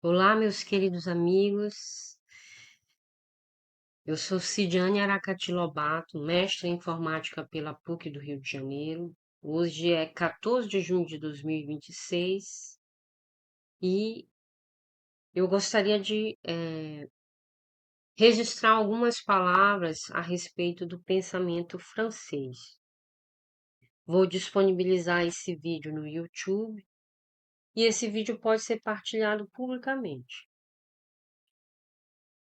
Olá, meus queridos amigos. Eu sou Cidiane Aracati Lobato, mestre em informática pela PUC do Rio de Janeiro. Hoje é 14 de junho de 2026 e eu gostaria de registrar algumas palavras a respeito do pensamento francês. Vou disponibilizar esse vídeo no YouTube e esse vídeo pode ser partilhado publicamente.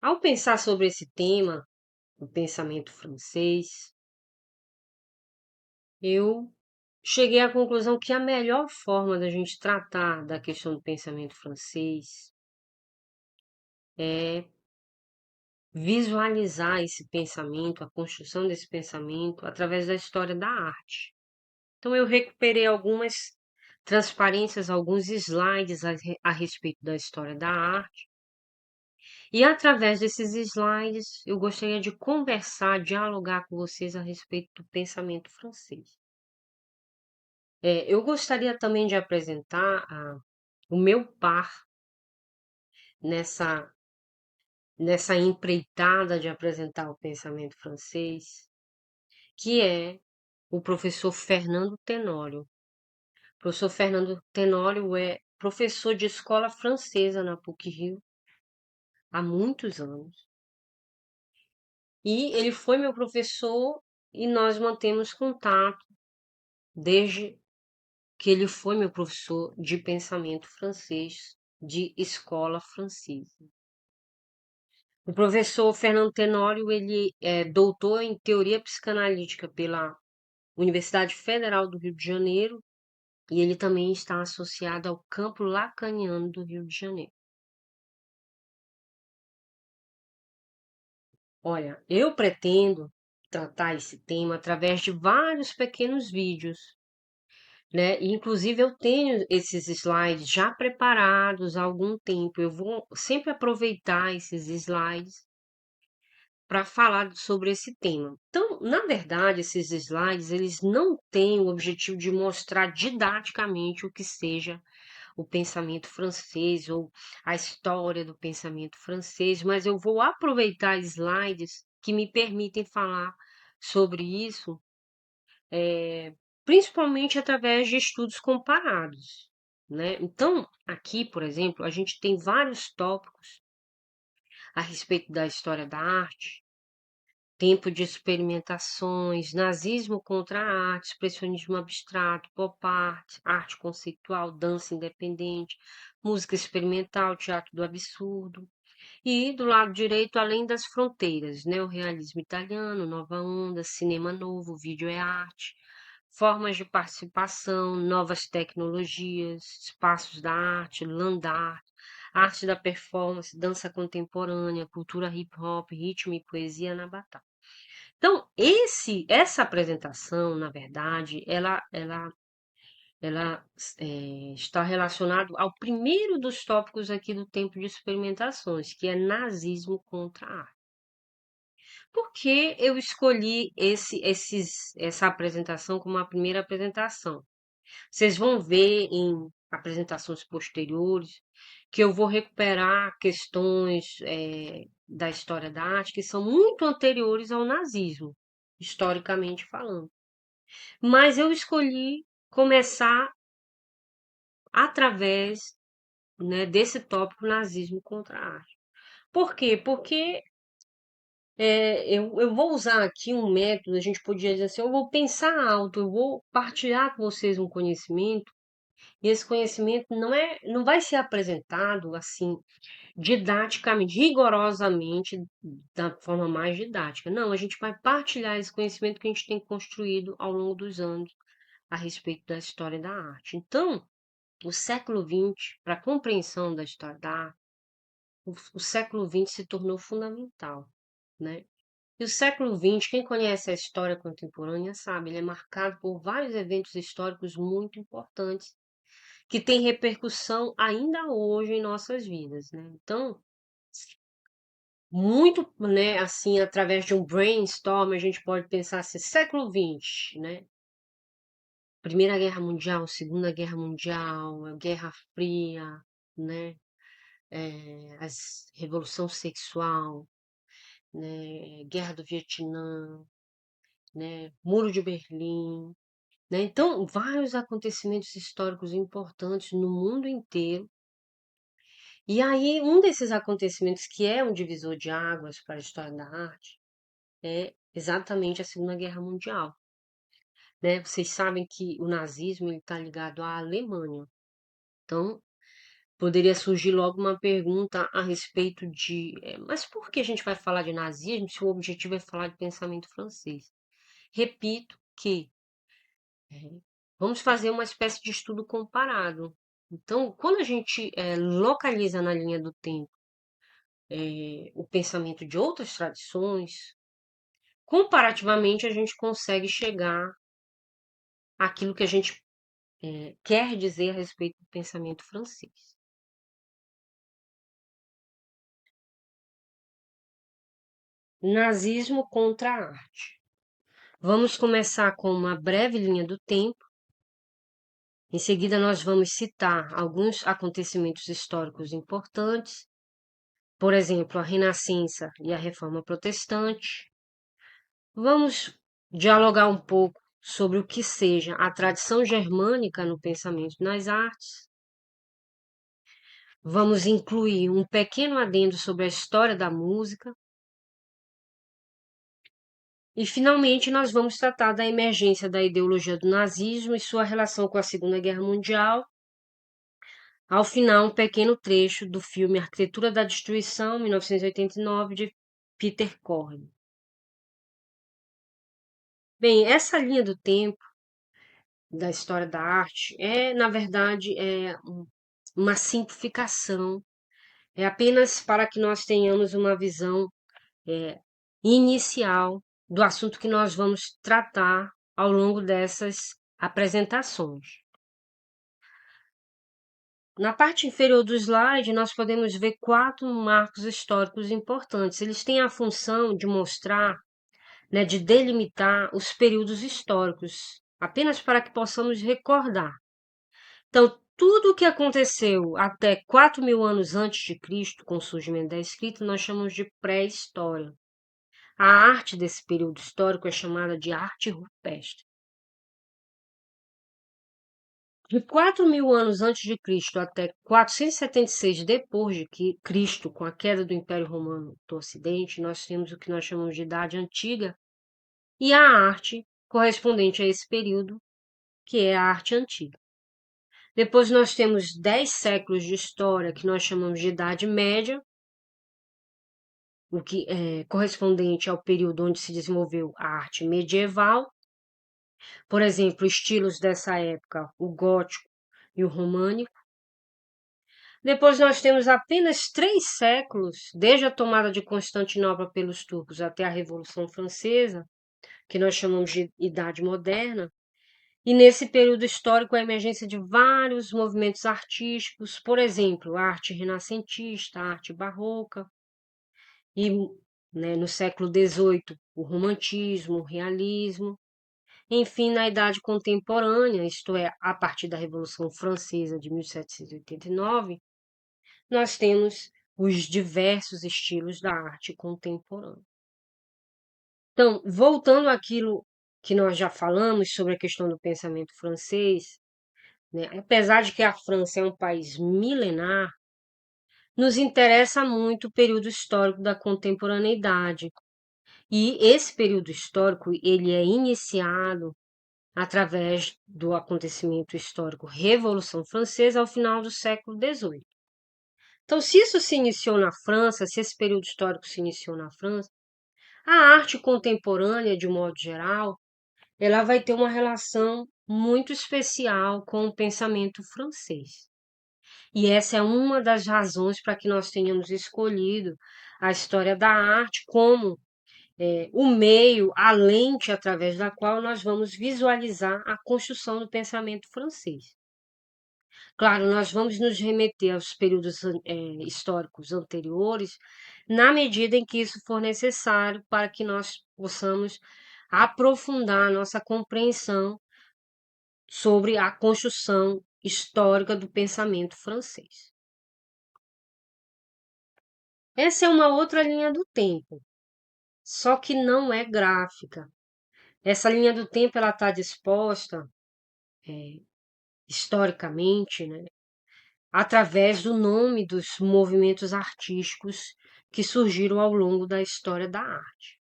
Ao pensar sobre esse tema, o pensamento francês, eu cheguei à conclusão que a melhor forma da gente tratar da questão do pensamento francês é visualizar esse pensamento, a construção desse pensamento, através da história da arte. Então, eu recuperei algumas transparências, alguns slides a respeito da história da arte, e através desses slides eu gostaria de conversar, dialogar com vocês a respeito do pensamento francês. Eu gostaria também de apresentar o meu par nessa, nessa empreitada de apresentar o pensamento francês, que é o professor Fernando Tenório. O professor Fernando Tenório é professor de escola francesa na PUC-Rio há muitos anos. E ele foi meu professor e nós mantemos contato desde que ele foi meu professor de pensamento francês, de escola francesa. O professor Fernando Tenório, ele é doutor em teoria psicanalítica pela Universidade Federal do Rio de Janeiro e ele também está associado ao campo lacaniano do Rio de Janeiro. Olha, eu pretendo tratar esse tema através de vários pequenos vídeos, né? E, inclusive eu tenho esses slides já preparados há algum tempo. Eu vou sempre aproveitar esses slides para falar sobre esse tema. Então, na verdade, esses slides eles não têm o objetivo de mostrar didaticamente o que seja o pensamento francês ou a história do pensamento francês, mas eu vou aproveitar slides que me permitem falar sobre isso, principalmente através de estudos comparados, né? Então, aqui, por exemplo, a gente tem vários tópicos a respeito da história da arte, tempo de experimentações, nazismo contra a arte, expressionismo abstrato, pop art, arte conceitual, dança independente, música experimental, teatro do absurdo. E do lado direito, além das fronteiras, neorrealismo italiano, nova onda, cinema novo, vídeo é arte, formas de participação, novas tecnologias, espaços da arte, land art, arte da performance, dança contemporânea, cultura hip hop, ritmo e poesia na batalha. Então, essa apresentação, na verdade, ela está relacionado ao primeiro dos tópicos aqui do tempo de experimentações, que é nazismo contra a arte. Por que eu escolhi essa apresentação como a primeira apresentação? Vocês vão ver em apresentações posteriores que eu vou recuperar questões da história da arte que são muito anteriores ao nazismo, historicamente falando. Mas eu escolhi começar através, né, desse tópico nazismo contra a arte. Por quê? Porque eu vou usar aqui um método, a gente podia dizer assim, eu vou pensar alto, eu vou partilhar com vocês um conhecimento, e esse conhecimento não vai ser apresentado assim didaticamente, rigorosamente, da forma mais didática. Não, a gente vai partilhar esse conhecimento que a gente tem construído ao longo dos anos a respeito da história da arte. Então, o século XX, para a compreensão da história da arte, o século XX se tornou fundamental, né? E o século XX, quem conhece a história contemporânea sabe, ele é marcado por vários eventos históricos muito importantes que têm repercussão ainda hoje em nossas vidas, né? Então, muito, né, assim, através de um brainstorm, a gente pode pensar assim, século XX, né? Primeira Guerra Mundial, Segunda Guerra Mundial, a Guerra Fria, né? a Revolução Sexual, né, Guerra do Vietnã, né, Muro de Berlim, né? Então, vários acontecimentos históricos importantes no mundo inteiro. E aí, um desses acontecimentos que é um divisor de águas para a história da arte é exatamente a Segunda Guerra Mundial, né? Vocês sabem que o nazismo está ligado à Alemanha. Então, poderia surgir logo uma pergunta a respeito de, mas por que a gente vai falar de nazismo se o objetivo é falar de pensamento francês? Repito que vamos fazer uma espécie de estudo comparado. Então, quando a gente localiza na linha do tempo o pensamento de outras tradições, comparativamente a gente consegue chegar àquilo que a gente quer dizer a respeito do pensamento francês. Nazismo contra a arte. Vamos começar com uma breve linha do tempo. Em seguida, nós vamos citar alguns acontecimentos históricos importantes, por exemplo, a Renascença e a Reforma Protestante. Vamos dialogar um pouco sobre o que seja a tradição germânica no pensamento nas artes. Vamos incluir um pequeno adendo sobre a história da música. E, finalmente, nós vamos tratar da emergência da ideologia do nazismo e sua relação com a Segunda Guerra Mundial. Ao final, um pequeno trecho do filme Arquitetura da Destruição, 1989, de Peter Korn. Bem, essa linha do tempo da história da arte na verdade, uma simplificação. É apenas para que nós tenhamos uma visão inicial do assunto que nós vamos tratar ao longo dessas apresentações. Na parte inferior do slide, nós podemos ver 4 marcos históricos importantes. Eles têm a função de mostrar, né, de delimitar os períodos históricos, apenas para que possamos recordar. Então, tudo o que aconteceu até 4.000 anos antes de Cristo, com o surgimento da escrita, nós chamamos de pré-história. A arte desse período histórico é chamada de arte rupestre. De 4.000 anos antes de Cristo até 476 depois de Cristo, com a queda do Império Romano do Ocidente, nós temos o que nós chamamos de Idade Antiga e a arte correspondente a esse período, que é a arte antiga. Depois nós temos 10 séculos de história que nós chamamos de Idade Média, o que é correspondente ao período onde se desenvolveu a arte medieval. Por exemplo, estilos dessa época, o gótico e o românico. Depois nós temos apenas 3 séculos, desde a tomada de Constantinopla pelos turcos até a Revolução Francesa, que nós chamamos de Idade Moderna. E nesse período histórico, a emergência de vários movimentos artísticos, por exemplo, a arte renascentista, a arte barroca, e no século XVIII, o romantismo, o realismo. Enfim, na Idade Contemporânea, isto é, a partir da Revolução Francesa de 1789, nós temos os diversos estilos da arte contemporânea. Então, voltando àquilo que nós já falamos sobre a questão do pensamento francês, né, apesar de que a França é um país milenar, nos interessa muito o período histórico da contemporaneidade. E esse período histórico ele é iniciado através do acontecimento histórico Revolução Francesa ao final do século XVIII. Então, se isso se iniciou na França, se esse período histórico se iniciou na França, a arte contemporânea, de modo geral, ela vai ter uma relação muito especial com o pensamento francês. E essa é uma das razões para que nós tenhamos escolhido a história da arte como o meio, a lente através da qual nós vamos visualizar a construção do pensamento francês. Claro, nós vamos nos remeter aos períodos históricos anteriores, na medida em que isso for necessário para que nós possamos aprofundar a nossa compreensão sobre a construção histórica do pensamento francês. Essa é uma outra linha do tempo, só que não é gráfica. Essa linha do tempo ela está disposta historicamente, né, através do nome dos movimentos artísticos que surgiram ao longo da história da arte.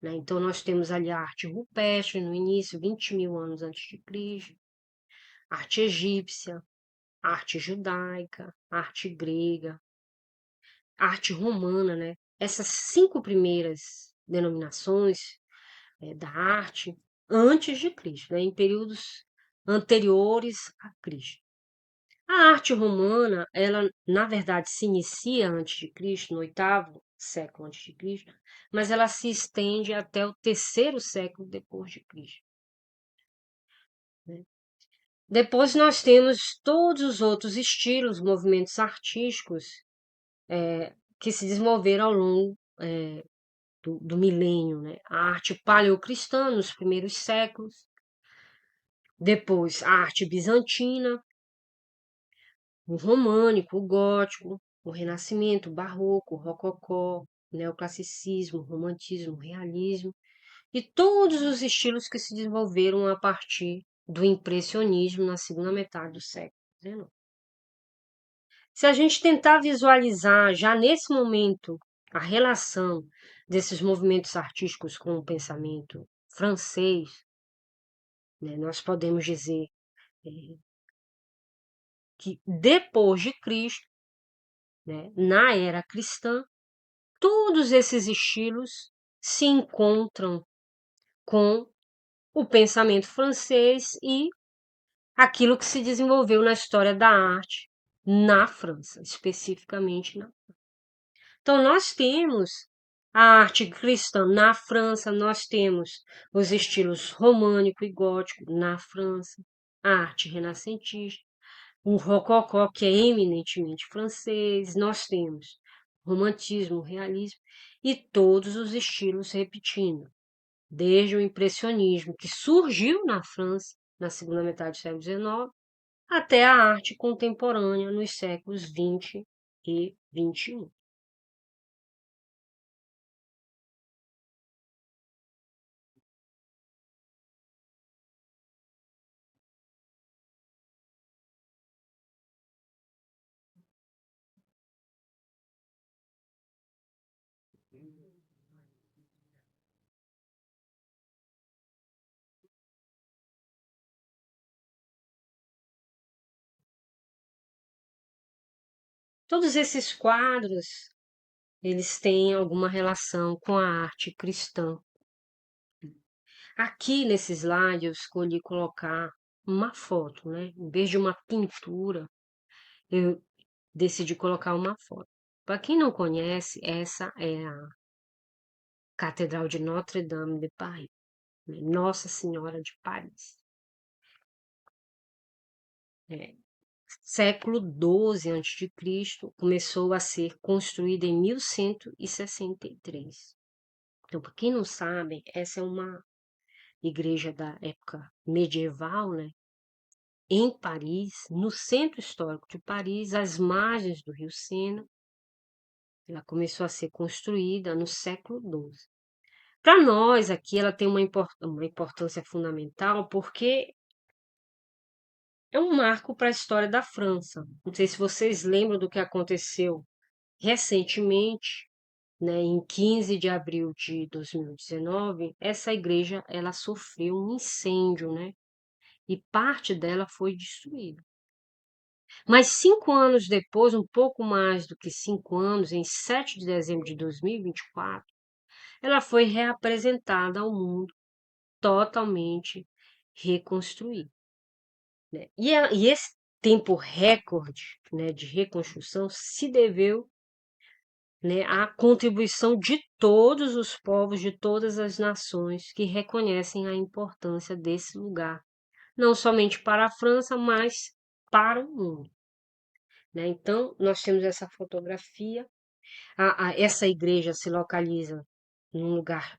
Né? Então, nós temos ali a arte rupestre no início, 20 mil anos antes de Cristo, arte egípcia, arte judaica, arte grega, arte romana, né? Essas 5 primeiras denominações da arte antes de Cristo, né? Em períodos anteriores a Cristo. A arte romana, ela na verdade se inicia antes de Cristo, no 8º século antes de Cristo, mas ela se estende até o 3º século depois de Cristo. Né? Depois nós temos todos os outros estilos, movimentos artísticos que se desenvolveram ao longo do milênio. Né? A arte paleocristã nos primeiros séculos, depois a arte bizantina, o românico, o gótico, o renascimento, o barroco, o rococó, o neoclassicismo, o romantismo, o realismo e todos os estilos que se desenvolveram a partir do impressionismo na segunda metade do século XIX. Se a gente tentar visualizar já nesse momento a relação desses movimentos artísticos com o pensamento francês, né, nós podemos dizer que depois de Cristo, né, na era cristã, todos esses estilos se encontram com o pensamento francês e aquilo que se desenvolveu na história da arte na França, especificamente na. Então nós temos a arte cristã na França, nós temos os estilos românico e gótico na França, a arte renascentista, o rococó, que é eminentemente francês, nós temos o romantismo, o realismo e todos os estilos repetindo, desde o impressionismo, que surgiu na França na segunda metade do século XIX, até a arte contemporânea nos séculos XX e XXI. Todos esses quadros, eles têm alguma relação com a arte cristã. Aqui nesse slide eu escolhi colocar uma foto, né? Em vez de uma pintura, eu decidi colocar uma foto. Para quem não conhece, essa é a Catedral de Notre-Dame de Paris, né? Nossa Senhora de Paris. É, século XII a.C., começou a ser construída em 1163. Então, para quem não sabe, essa é uma igreja da época medieval, né? Em Paris, no centro histórico de Paris, às margens do rio Sena. Ela começou a ser construída no século XII. Para nós aqui, ela tem uma importância fundamental porque é um marco para a história da França. Não sei se vocês lembram do que aconteceu recentemente, né, em 15 de abril de 2019, essa igreja ela sofreu um incêndio, né, e parte dela foi destruída. Mas 5 anos depois, um pouco mais do que 5 anos, em 7 de dezembro de 2024, ela foi reapresentada ao mundo totalmente reconstruída. Né? E esse tempo recorde, né, de reconstrução se deveu, né, à contribuição de todos os povos, de todas as nações que reconhecem a importância desse lugar, não somente para a França, mas para o mundo. Né? Então, nós temos essa fotografia. Essa igreja se localiza num lugar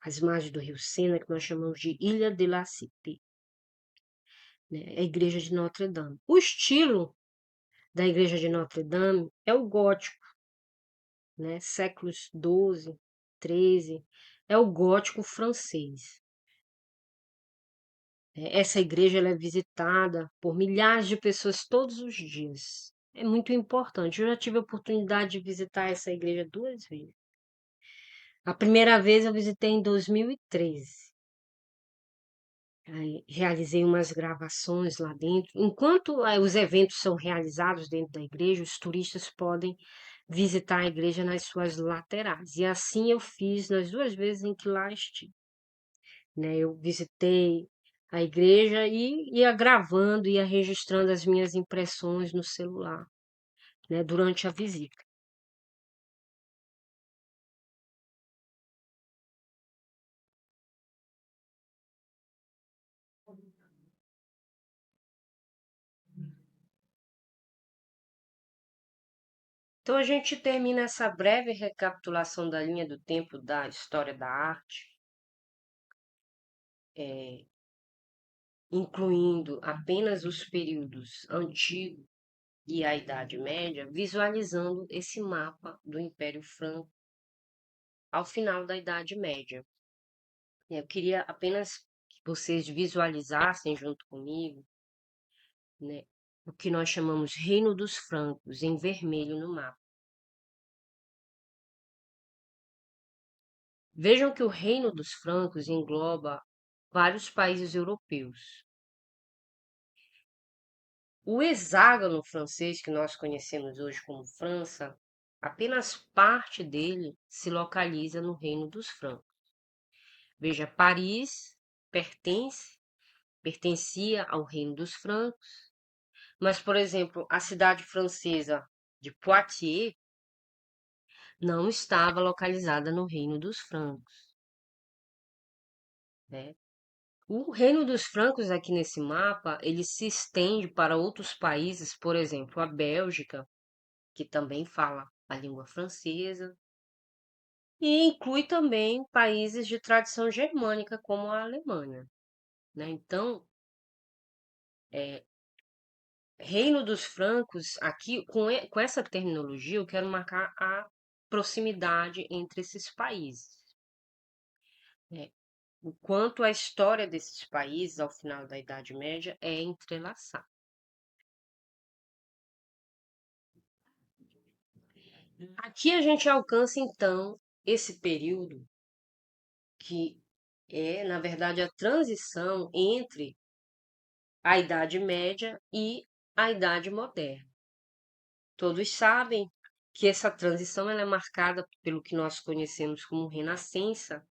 às margens do rio Sena, que nós chamamos de Ilha de la Cité, né? A igreja de Notre Dame. O estilo da igreja de Notre Dame é o gótico, né? Séculos 12, 13, é o gótico francês. Essa igreja ela é visitada por milhares de pessoas todos os dias. É muito importante. Eu já tive a oportunidade de visitar essa igreja 2 vezes. A primeira vez eu visitei em 2013. Aí realizei umas gravações lá dentro. Enquanto os eventos são realizados dentro da igreja, os turistas podem visitar a igreja nas suas laterais. E assim eu fiz nas 2 vezes em que lá estive, né? Eu visitei a igreja e ia gravando, ia registrando as minhas impressões no celular, né, durante a visita. Então a gente termina essa breve recapitulação da linha do tempo da história da arte, eh, incluindo apenas os períodos antigo e a Idade Média, visualizando esse mapa do Império Franco ao final da Idade Média. Eu queria apenas que vocês visualizassem junto comigo, né, o que nós chamamos Reino dos Francos, em vermelho no mapa. Vejam que o Reino dos Francos engloba vários países europeus. O hexágono francês que nós conhecemos hoje como França, apenas parte dele se localiza no Reino dos Francos. Veja, Paris pertencia ao Reino dos Francos, mas, por exemplo, a cidade francesa de Poitiers não estava localizada no Reino dos Francos, né? O Reino dos Francos aqui nesse mapa, ele se estende para outros países, por exemplo, a Bélgica, que também fala a língua francesa, e inclui também países de tradição germânica, como a Alemanha, né? Então, Reino dos Francos, aqui, com essa terminologia, eu quero marcar a proximidade entre esses países, né? O quanto a história desses países, ao final da Idade Média, é entrelaçada. Aqui a gente alcança, então, esse período que é, na verdade, a transição entre a Idade Média e a Idade Moderna. Todos sabem que essa transição ela é marcada pelo que nós conhecemos como Renascença,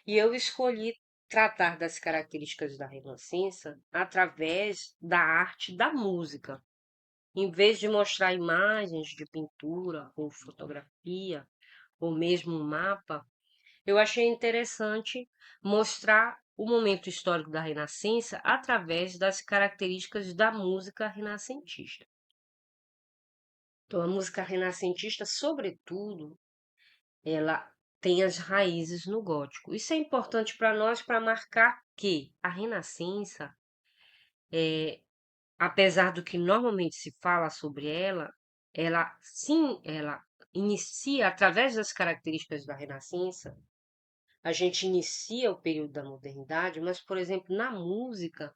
e eu escolhi tratar das características da Renascença através da arte da música. Em vez de mostrar imagens de pintura ou fotografia, ou mesmo um mapa, eu achei interessante mostrar o momento histórico da Renascença através das características da música renascentista. Então, a música renascentista, sobretudo, ela tem as raízes no gótico. Isso é importante para nós para marcar que a Renascença, apesar do que normalmente se fala sobre ela sim, ela inicia através das características da Renascença. A gente inicia o período da modernidade, mas, por exemplo, na música,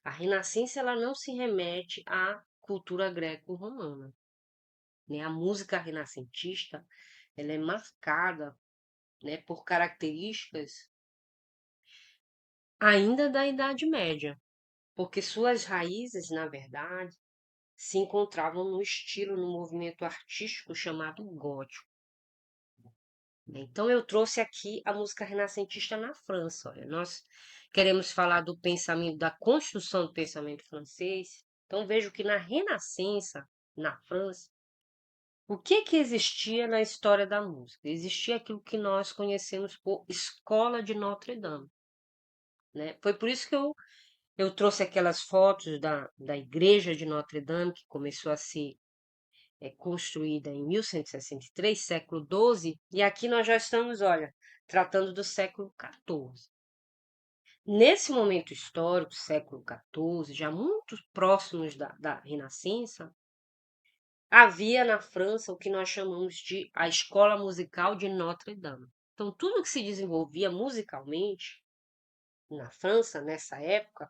a Renascença ela não se remete à cultura greco-romana, né? A música renascentista ela é marcada, né, por características ainda da Idade Média, porque suas raízes, na verdade, se encontravam no estilo, no movimento artístico chamado gótico. Então eu trouxe aqui a música renascentista na França. Olha, nós queremos falar do pensamento, da construção do pensamento francês. Então vejo que na Renascença, na França, o que existia na história da música? Existia aquilo que nós conhecemos por Escola de Notre-Dame, né? Foi por isso que eu trouxe aquelas fotos da igreja de Notre-Dame, que começou a ser construída em 1163, século XII, e aqui nós já estamos, olha, tratando do século XIV. Nesse momento histórico, século XIV, já muito próximos da Renascença, havia na França o que nós chamamos de a Escola Musical de Notre-Dame. Então, tudo que se desenvolvia musicalmente na França, nessa época,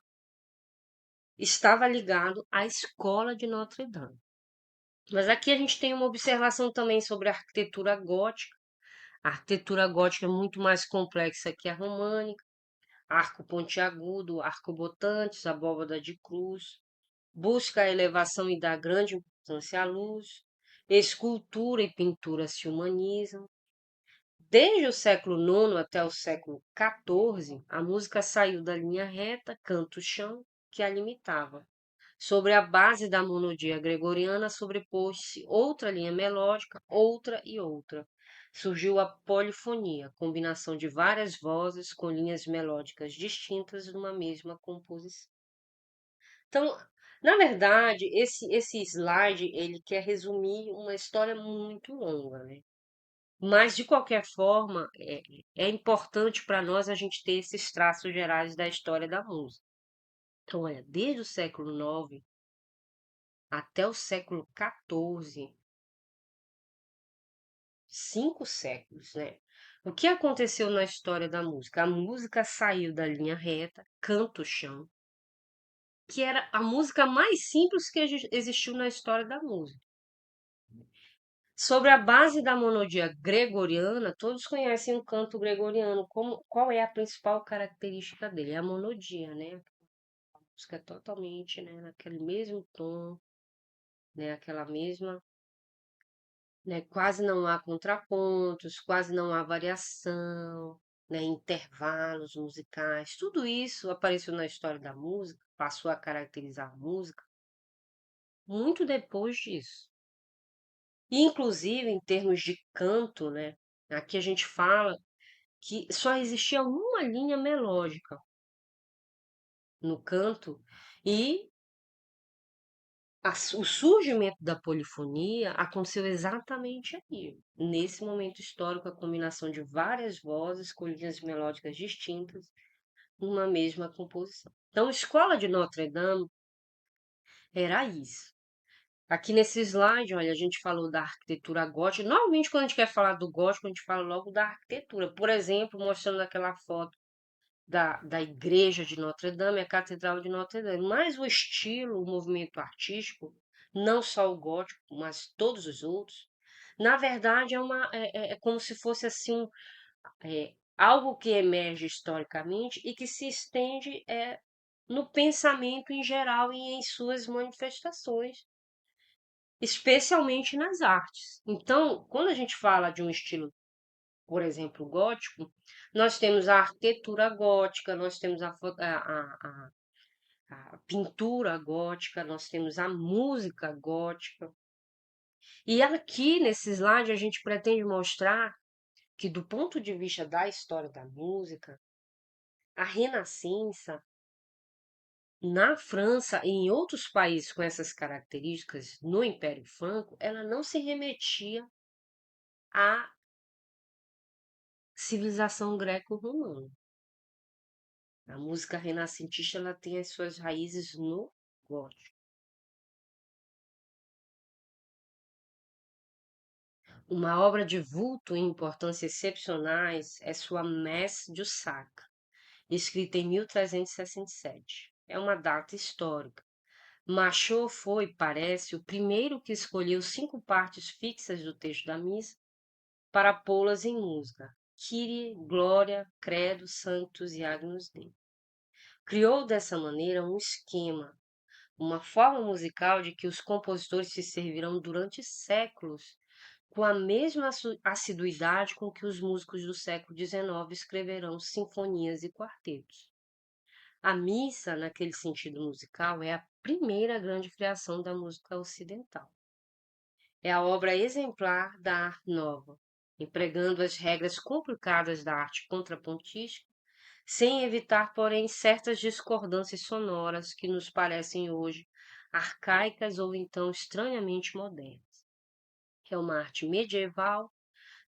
estava ligado à Escola de Notre-Dame. Mas aqui a gente tem uma observação também sobre a arquitetura gótica. A arquitetura gótica é muito mais complexa que a românica. Arco pontiagudo, arcobotantes, abóbada de cruz, busca a elevação e dá grande importância à luz, escultura e pintura se humanizam. Desde o século IX até o século XIV, a música saiu da linha reta, canto-chão, que a limitava. Sobre a base da monodia gregoriana, sobrepôs-se outra linha melódica, outra e outra. Surgiu a polifonia, combinação de várias vozes com linhas melódicas distintas numa mesma composição. Então, na verdade, esse slide ele quer resumir uma história muito longa, né? Mas, de qualquer forma, é importante para nós a gente ter esses traços gerais da história da música. Então, olha, desde o século IX até o século XIV, 5 séculos, né? O que aconteceu na história da música? A música saiu da linha reta, canto-chão, que era a música mais simples que existiu na história da música. Sobre a base da monodia gregoriana, todos conhecem o canto gregoriano. Qual é a principal característica dele? É a monodia, né? A música é totalmente, né, naquele mesmo tom, né, aquela mesma, né, quase não há contrapontos, quase não há variação, né, intervalos musicais. Tudo isso apareceu na história da música, passou a caracterizar a música muito depois disso. Inclusive, em termos de canto, né, aqui a gente fala que só existia uma linha melódica no canto e o surgimento da polifonia aconteceu exatamente aí, nesse momento histórico, a combinação de várias vozes com linhas melódicas distintas numa mesma composição. Então, a Escola de Notre-Dame era isso. Aqui nesse slide, olha, a gente falou da arquitetura gótica. Normalmente, quando a gente quer falar do gótico, a gente fala logo da arquitetura. Por exemplo, mostrando aquela foto da igreja de Notre-Dame, a Catedral de Notre-Dame. Mas o estilo, o movimento artístico, não só o gótico, mas todos os outros, na verdade é como se fosse assim algo que emerge historicamente e que se estende no pensamento em geral e em suas manifestações, especialmente nas artes. Então, quando a gente fala de um estilo, por exemplo, gótico, nós temos a arquitetura gótica, nós temos a pintura gótica, nós temos a música gótica. E aqui nesse slide a gente pretende mostrar que, do ponto de vista da história da música, a Renascença na França e em outros países com essas características no Império Franco, ela não se remetia à civilização greco-romana. A música renascentista ela tem as suas raízes no gótico. Uma obra de vulto e importância excepcionais é sua Messe du Sacre, escrita em 1367. É uma data histórica. Machot foi, parece, o primeiro que escolheu 5 partes fixas do texto da missa para pô-las em música: Kyrie, Glória, Credo, Sanctus e Agnus Dei. Criou dessa maneira um esquema, uma forma musical de que os compositores se servirão durante séculos, com a mesma assiduidade com que os músicos do século XIX escreverão sinfonias e quartetos. A missa, naquele sentido musical, é a primeira grande criação da música ocidental. É a obra exemplar da arte nova, empregando as regras complicadas da arte contrapontística, sem evitar, porém, certas discordâncias sonoras que nos parecem hoje arcaicas ou então estranhamente modernas. É uma arte medieval,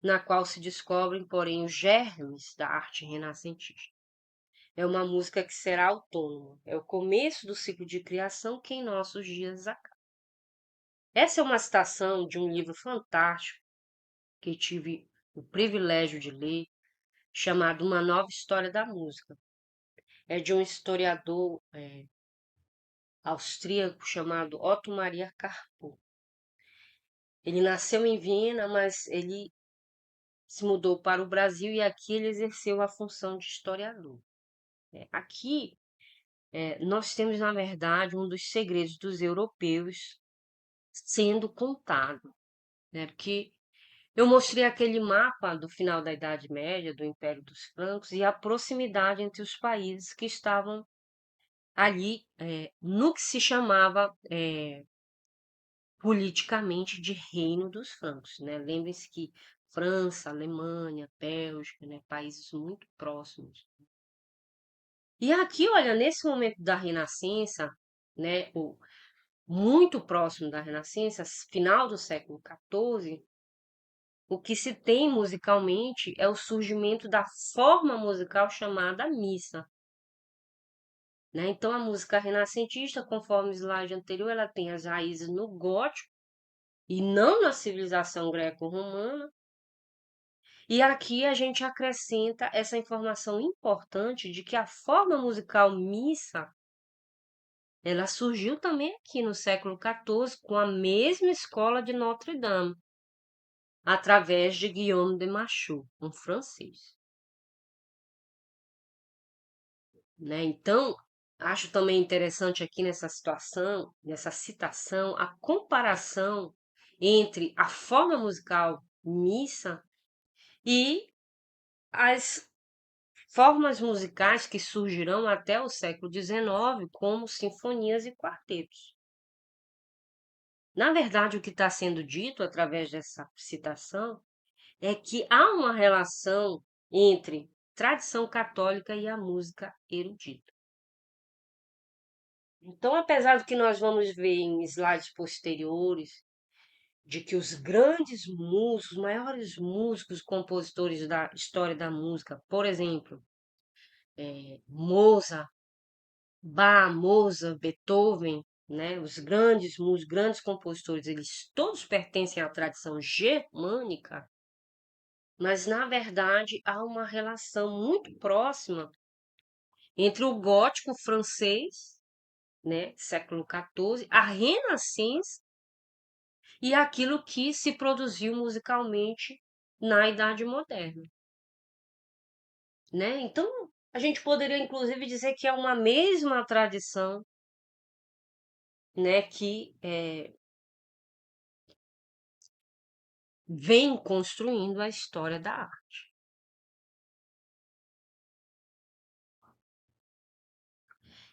na qual se descobrem, porém, os germes da arte renascentista. É uma música que será autônoma, é o começo do ciclo de criação que em nossos dias acaba. Essa é uma citação de um livro fantástico que tive o privilégio de ler, chamado Uma Nova História da Música. É de um historiador austríaco chamado Otto Maria Carpo. Ele nasceu em Viena, mas ele se mudou para o Brasil e aqui ele exerceu a função de historiador. Aqui nós temos, na verdade, um dos segredos dos europeus sendo contado, né? Porque eu mostrei aquele mapa do final da Idade Média, do Império dos Francos, e a proximidade entre os países que estavam ali no que se chamava politicamente de Reino dos Francos, né? Lembrem-se que França, Alemanha, Bélgica, né? Países muito próximos. E aqui, olha, nesse momento da Renascença, né? Muito próximo da Renascença, final do século XIV, o que se tem musicalmente é o surgimento da forma musical chamada missa. Né? Então, a música renascentista, conforme o slide anterior, ela tem as raízes no gótico e não na civilização greco-romana. E aqui a gente acrescenta essa informação importante de que a forma musical missa, ela surgiu também aqui no século XIV com a mesma escola de Notre Dame, através de Guillaume de Machaut, um francês. Né? Então, acho também interessante aqui nessa situação, nessa citação, a comparação entre a forma musical missa e as formas musicais que surgirão até o século XIX, como sinfonias e quartetos. Na verdade, o que está sendo dito através dessa citação é que há uma relação entre tradição católica e a música erudita. Então, apesar do que nós vamos ver em slides posteriores, de que os grandes músicos, os maiores músicos, compositores da história da música, por exemplo, Mozart, Bach, Mozart, Beethoven, né, os grandes músicos, grandes compositores, eles todos pertencem à tradição germânica, mas na verdade há uma relação muito próxima entre o gótico francês, né, século XIV, a Renascença e aquilo que se produziu musicalmente na Idade Moderna, né? Então, a gente poderia inclusive dizer que é uma mesma tradição, né, que vem construindo a história da arte.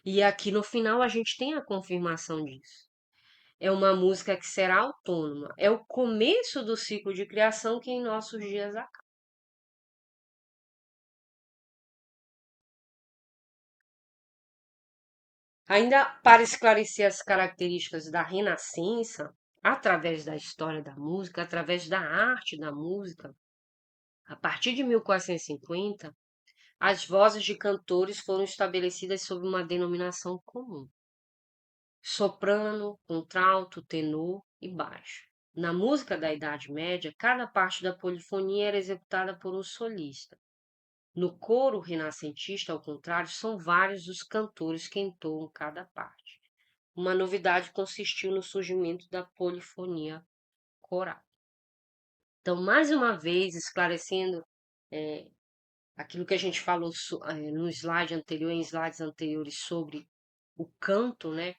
E aqui no final a gente tem a confirmação disso. É uma música que será autônoma. É o começo do ciclo de criação que em nossos dias acaba. Ainda para esclarecer as características da Renascença, através da história da música, através da arte da música, a partir de 1450, as vozes de cantores foram estabelecidas sob uma denominação comum: soprano, contralto, tenor e baixo. Na música da Idade Média, cada parte da polifonia era executada por um solista. No coro renascentista, ao contrário, são vários os cantores que entoam cada parte. Uma novidade consistiu no surgimento da polifonia coral. Então, mais uma vez, esclarecendo aquilo que a gente falou no slide anterior, em slides anteriores, sobre o canto, né?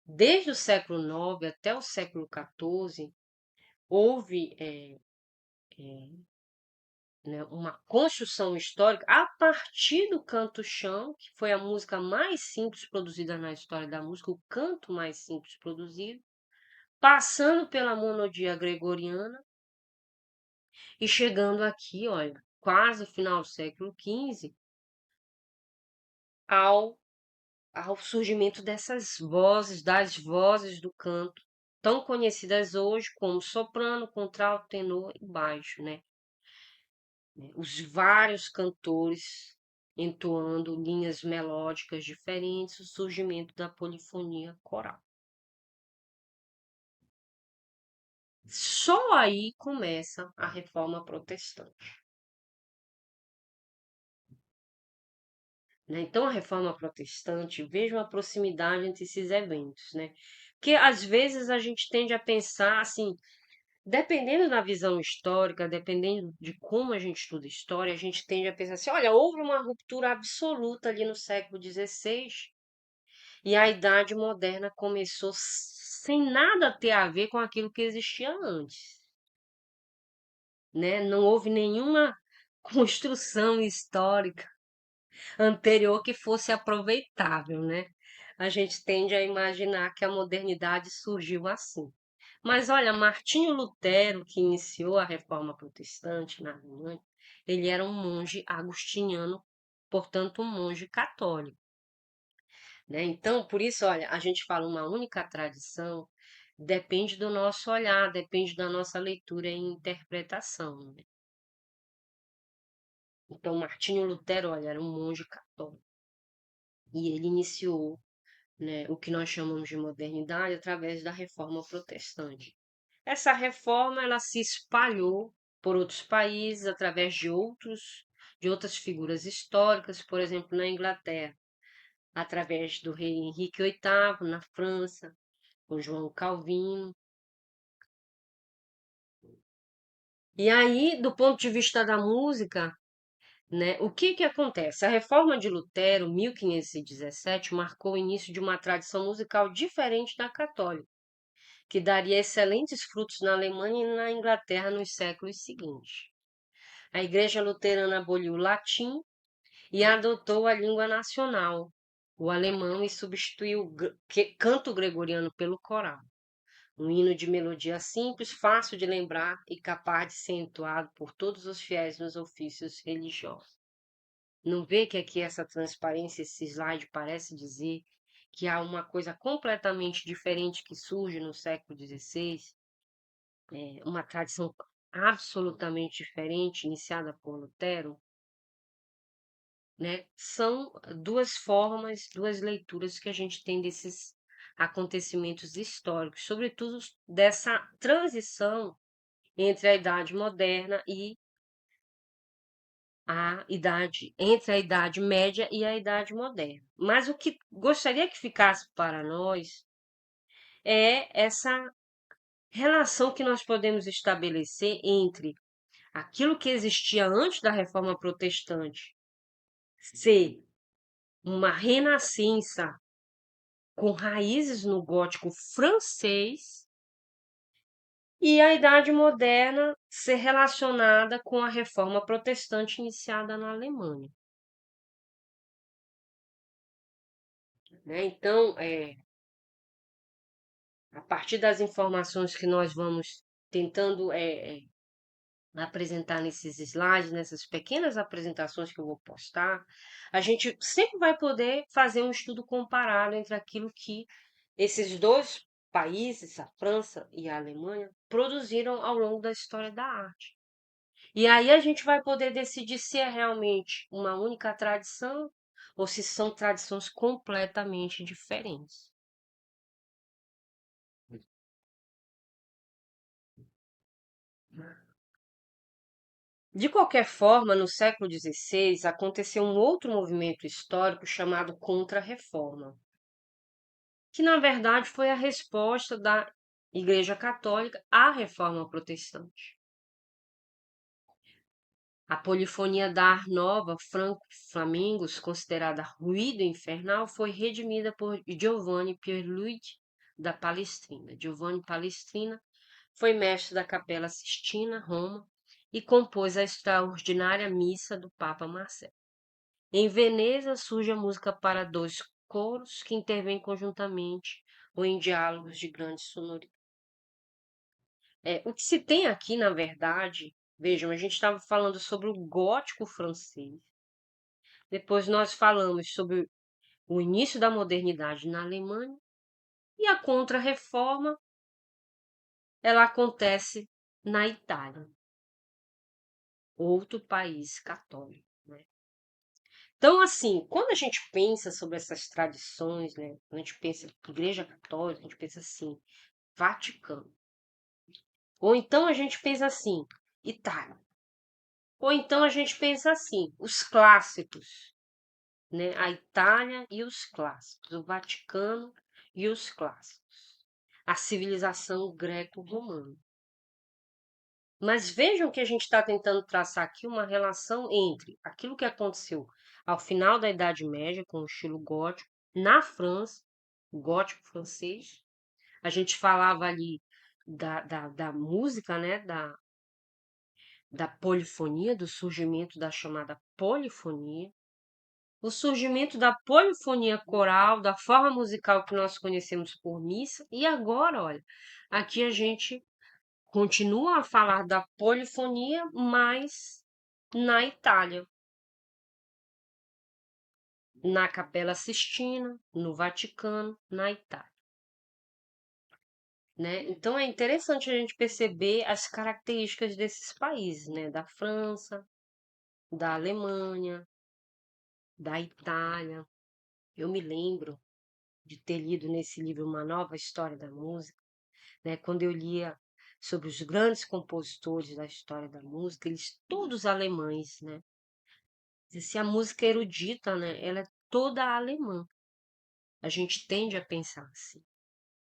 Desde o século IX até o século XIV, houve né, uma construção histórica a partir do canto-chão, que foi a música mais simples produzida na história da música, o canto mais simples produzido, passando pela monodia gregoriana e chegando aqui, olha, quase o final do século XV, ao, ao surgimento das vozes do canto, tão conhecidas hoje como soprano, contralto, tenor e baixo, né? Os vários cantores entoando linhas melódicas diferentes, o surgimento da polifonia coral. Só aí começa a Reforma Protestante. Né? Então, a Reforma Protestante, veja uma proximidade entre esses eventos, né? Porque às vezes a gente tende a pensar assim, dependendo da visão histórica, dependendo de como a gente estuda história, a gente tende a pensar assim, olha, houve uma ruptura absoluta ali no século XVI e a Idade Moderna começou sem nada ter a ver com aquilo que existia antes, né? Não houve nenhuma construção histórica anterior que fosse aproveitável, né? A gente tende a imaginar que a modernidade surgiu assim. Mas olha, Martinho Lutero, que iniciou a Reforma Protestante na Alemanha, ele era um monge agostiniano, portanto, um monge católico, né? Então, por isso, olha, a gente fala uma única tradição, depende do nosso olhar, depende da nossa leitura e interpretação, né? Então, Martinho Lutero, olha, era um monge católico e ele iniciou, né, o que nós chamamos de modernidade através da Reforma Protestante. Essa reforma ela se espalhou por outros países através de outras figuras históricas, por exemplo, na Inglaterra, através do rei Henrique VIII, na França, com João Calvino. E aí, do ponto de vista da música, né, o que acontece? A reforma de Lutero, 1517, marcou o início de uma tradição musical diferente da católica, que daria excelentes frutos na Alemanha e na Inglaterra nos séculos seguintes. A Igreja Luterana aboliu o latim e adotou a língua nacional, o alemão, e substituiu o canto gregoriano pelo coral. Um hino de melodia simples, fácil de lembrar e capaz de ser entoado por todos os fiéis nos ofícios religiosos. Não vê que aqui essa transparência, esse slide parece dizer que há uma coisa completamente diferente que surge no século XVI, uma tradição absolutamente diferente, iniciada por Lutero, né? São duas formas, duas leituras que a gente tem desses acontecimentos históricos, sobretudo dessa transição entre a Idade Moderna e entre a Idade Média e a Idade Moderna. Mas o que gostaria que ficasse para nós é essa relação que nós podemos estabelecer entre aquilo que existia antes da Reforma Protestante ser uma renascença com raízes no gótico francês e a Idade Moderna ser relacionada com a Reforma Protestante iniciada na Alemanha, né? Então, a partir das informações que nós vamos tentando apresentar nesses slides, nessas pequenas apresentações que eu vou postar, a gente sempre vai poder fazer um estudo comparado entre aquilo que esses dois países, a França e a Alemanha, produziram ao longo da história da arte. E aí a gente vai poder decidir se é realmente uma única tradição ou se são tradições completamente diferentes. De qualquer forma, no século XVI aconteceu um outro movimento histórico chamado Contra-Reforma, que na verdade foi a resposta da Igreja Católica à Reforma Protestante. A polifonia da Ars Nova Franco-Flamingos, considerada ruído infernal, foi redimida por Giovanni Pierluigi da Palestrina. Giovanni Palestrina foi mestre da Capela Sistina, Roma, e compôs a extraordinária Missa do Papa Marcelo. Em Veneza surge a música para dois coros que intervêm conjuntamente ou em diálogos de grande sonoridade. O que se tem aqui, na verdade, vejam, a gente estava falando sobre o gótico francês, depois nós falamos sobre o início da modernidade na Alemanha e a Contra-Reforma, ela acontece na Itália, outro país católico, né? Então, assim, quando a gente pensa sobre essas tradições, né, quando a gente pensa em Igreja Católica, a gente pensa assim, Vaticano. Ou então a gente pensa assim, Itália. Ou então a gente pensa assim, os clássicos, né? A Itália e os clássicos, o Vaticano e os clássicos, a civilização greco-romana. Mas vejam que a gente está tentando traçar aqui uma relação entre aquilo que aconteceu ao final da Idade Média, com o estilo gótico, na França, o gótico francês. A gente falava ali da música, né? Da polifonia, do surgimento da chamada polifonia, o surgimento da polifonia coral, da forma musical que nós conhecemos por missa, e agora, olha, aqui a gente continua a falar da polifonia, mas na Itália, na Capela Sistina, no Vaticano, na Itália. Né? Então é interessante a gente perceber as características desses países, né? Da França, da Alemanha, da Itália. Eu me lembro de ter lido nesse livro Uma Nova História da Música, né? Quando eu lia sobre os grandes compositores da história da música, eles todos alemães, né? Se a música erudita, né, ela é toda alemã. A gente tende a pensar assim.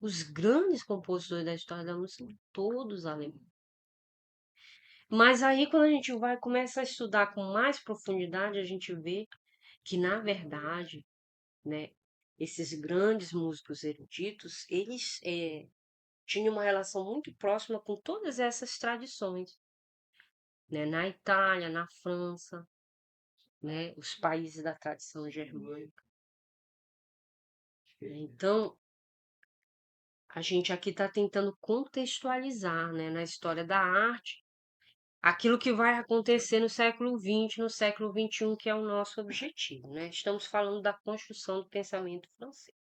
Os grandes compositores da história da música são todos alemães. Mas aí quando a gente vai começa a estudar com mais profundidade, a gente vê que na verdade, né, esses grandes músicos eruditos, eles tinham uma relação muito próxima com todas essas tradições, né, na Itália, na França, né, os países da tradição germânica. Então, a gente aqui está tentando contextualizar, né, na história da arte aquilo que vai acontecer no século XX, no século XXI, que é o nosso objetivo. Né? Estamos falando da construção do pensamento francês.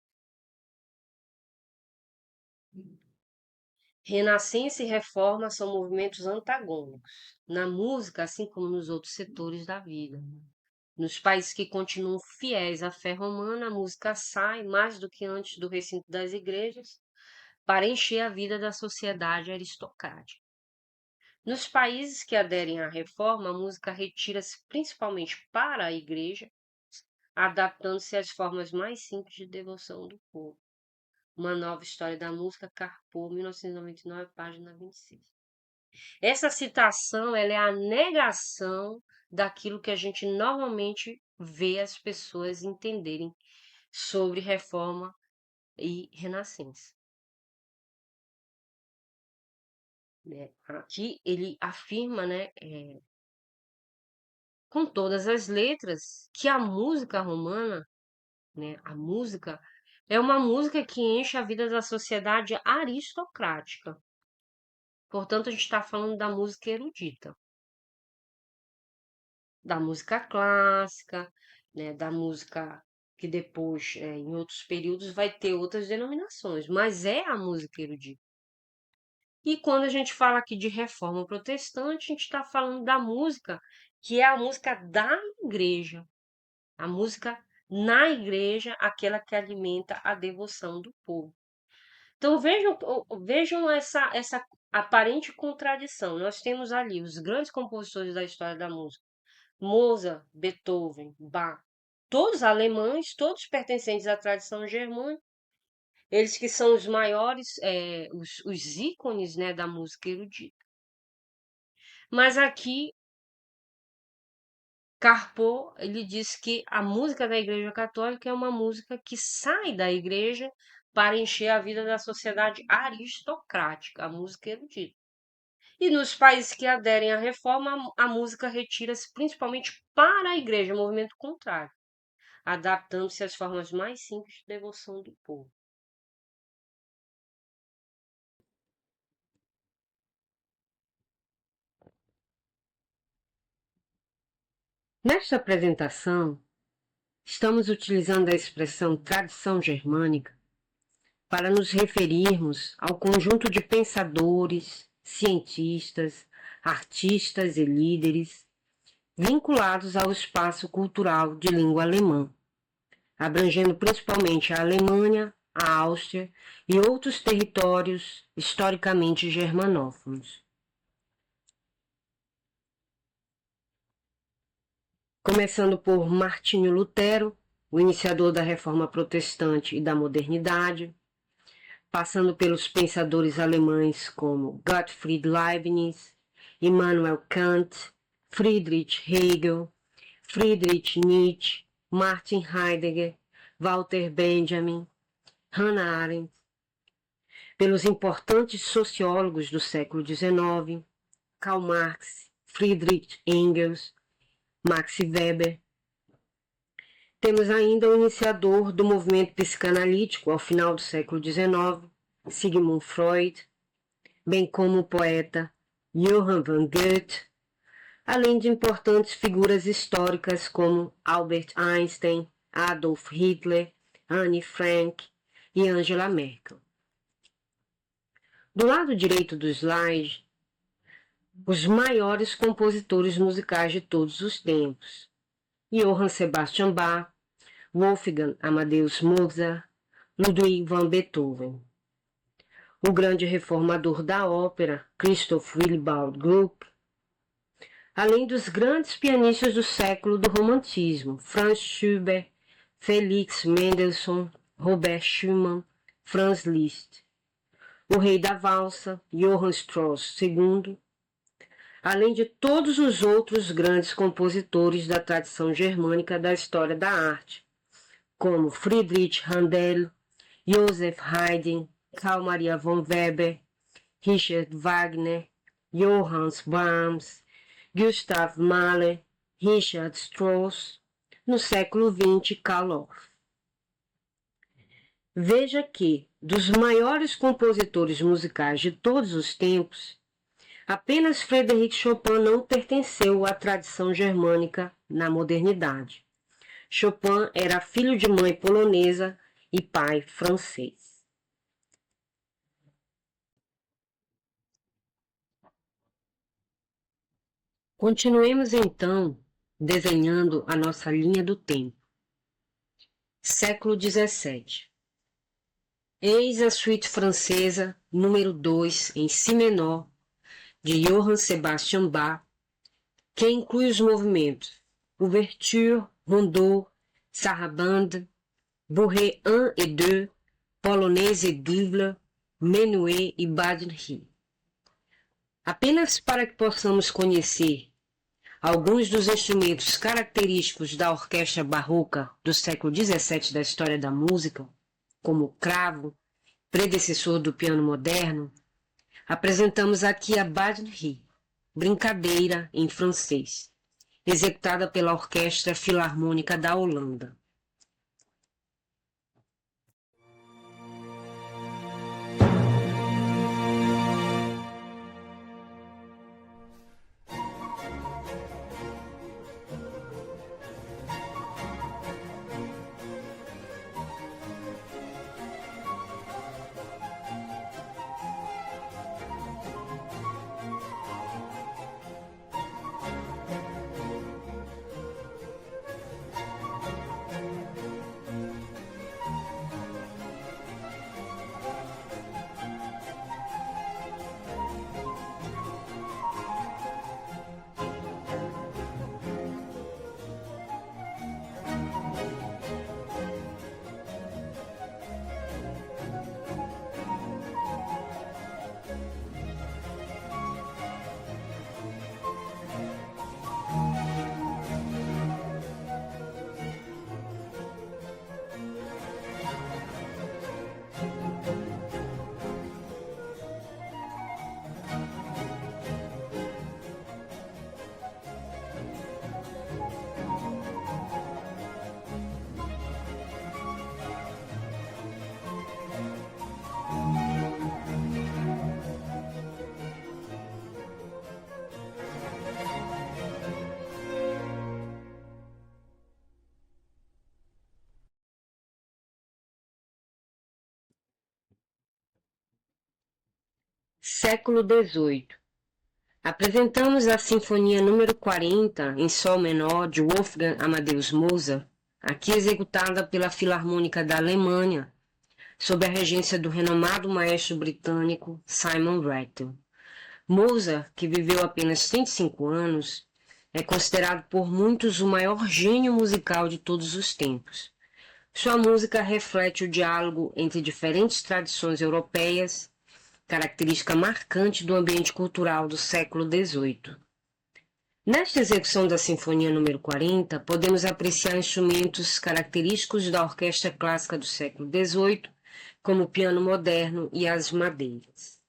Renascença e reforma são movimentos antagônicos, na música, assim como nos outros setores da vida. Nos países que continuam fiéis à fé romana, a música sai, mais do que antes, do recinto das igrejas, para encher a vida da sociedade aristocrática. Nos países que aderem à reforma, a música retira-se principalmente para a igreja, adaptando-se às formas mais simples de devoção do povo. Uma Nova História da Música, Carpo, 1999, página 26. Essa citação ela é a negação daquilo que a gente normalmente vê as pessoas entenderem sobre reforma e renascença. Aqui ele afirma, né, com todas as letras, que a música romana, né, a música é uma música que enche a vida da sociedade aristocrática. Portanto, a gente está falando da música erudita, da música clássica, né, da música que depois, em outros períodos, vai ter outras denominações, mas é a música erudita. E quando a gente fala aqui de reforma protestante, a gente está falando da música que é a música da igreja, a música na igreja, aquela que alimenta a devoção do povo. Então vejam essa aparente contradição. Nós temos ali os grandes compositores da história da música, Mozart, Beethoven, Bach, todos alemães, todos pertencentes à tradição germânica, eles que são os maiores, os ícones, né, da música erudita. Mas aqui Carpo, ele diz que a música da Igreja Católica é uma música que sai da igreja para encher a vida da sociedade aristocrática, a música erudita. E nos países que aderem à reforma, a música retira-se principalmente para a igreja, movimento contrário, adaptando-se às formas mais simples de devoção do povo. Nesta apresentação, estamos utilizando a expressão tradição germânica para nos referirmos ao conjunto de pensadores, cientistas, artistas e líderes vinculados ao espaço cultural de língua alemã, abrangendo principalmente a Alemanha, a Áustria e outros territórios historicamente germanófonos. Começando por Martinho Lutero, o iniciador da Reforma Protestante e da Modernidade, passando pelos pensadores alemães como Gottfried Leibniz, Immanuel Kant, Friedrich Hegel, Friedrich Nietzsche, Martin Heidegger, Walter Benjamin, Hannah Arendt, pelos importantes sociólogos do século XIX, Karl Marx, Friedrich Engels, Max Weber. Temos ainda o iniciador do movimento psicanalítico ao final do século XIX, Sigmund Freud, bem como o poeta Johann von Goethe, além de importantes figuras históricas como Albert Einstein, Adolf Hitler, Anne Frank e Angela Merkel. Do lado direito do slide, os maiores compositores musicais de todos os tempos: Johann Sebastian Bach, Wolfgang Amadeus Mozart, Ludwig van Beethoven. O grande reformador da ópera, Christoph Willibald Gluck, além dos grandes pianistas do século do romantismo, Franz Schubert, Felix Mendelssohn, Robert Schumann, Franz Liszt, o rei da valsa, Johann Strauss II, além de todos os outros grandes compositores da tradição germânica da história da arte, como Friedrich Handel, Joseph Haydn, Carl Maria von Weber, Richard Wagner, Johann Brahms, Gustav Mahler, Richard Strauss, no século XX, Karl Orff. Veja que, dos maiores compositores musicais de todos os tempos, apenas Frédéric Chopin não pertenceu à tradição germânica na modernidade. Chopin era filho de mãe polonesa e pai francês. Continuemos então desenhando a nossa linha do tempo. Século XVII. Eis a suíte francesa número 2 em si menor de Johann Sebastian Bach, que inclui os movimentos Ouverture, Rondeau, Sarabande, Bourrée 1 e 2, Polonaise e Double, Menuet e Badinterie. Apenas para que possamos conhecer alguns dos instrumentos característicos da orquestra barroca do século XVII da história da música, como o cravo, predecessor do piano moderno, apresentamos aqui a Badinterie, brincadeira em francês, executada pela Orquestra Filarmônica da Holanda. Século XVIII. Apresentamos a Sinfonia número 40 em Sol menor de Wolfgang Amadeus Mozart, aqui executada pela Filarmônica da Alemanha, sob a regência do renomado maestro britânico Simon Rattle. Mozart, que viveu apenas 35 anos, é considerado por muitos o maior gênio musical de todos os tempos. Sua música reflete o diálogo entre diferentes tradições europeias, característica marcante do ambiente cultural do século XVIII. Nesta execução da Sinfonia número 40, podemos apreciar instrumentos característicos da orquestra clássica do século XVIII, como o piano moderno e as madeiras.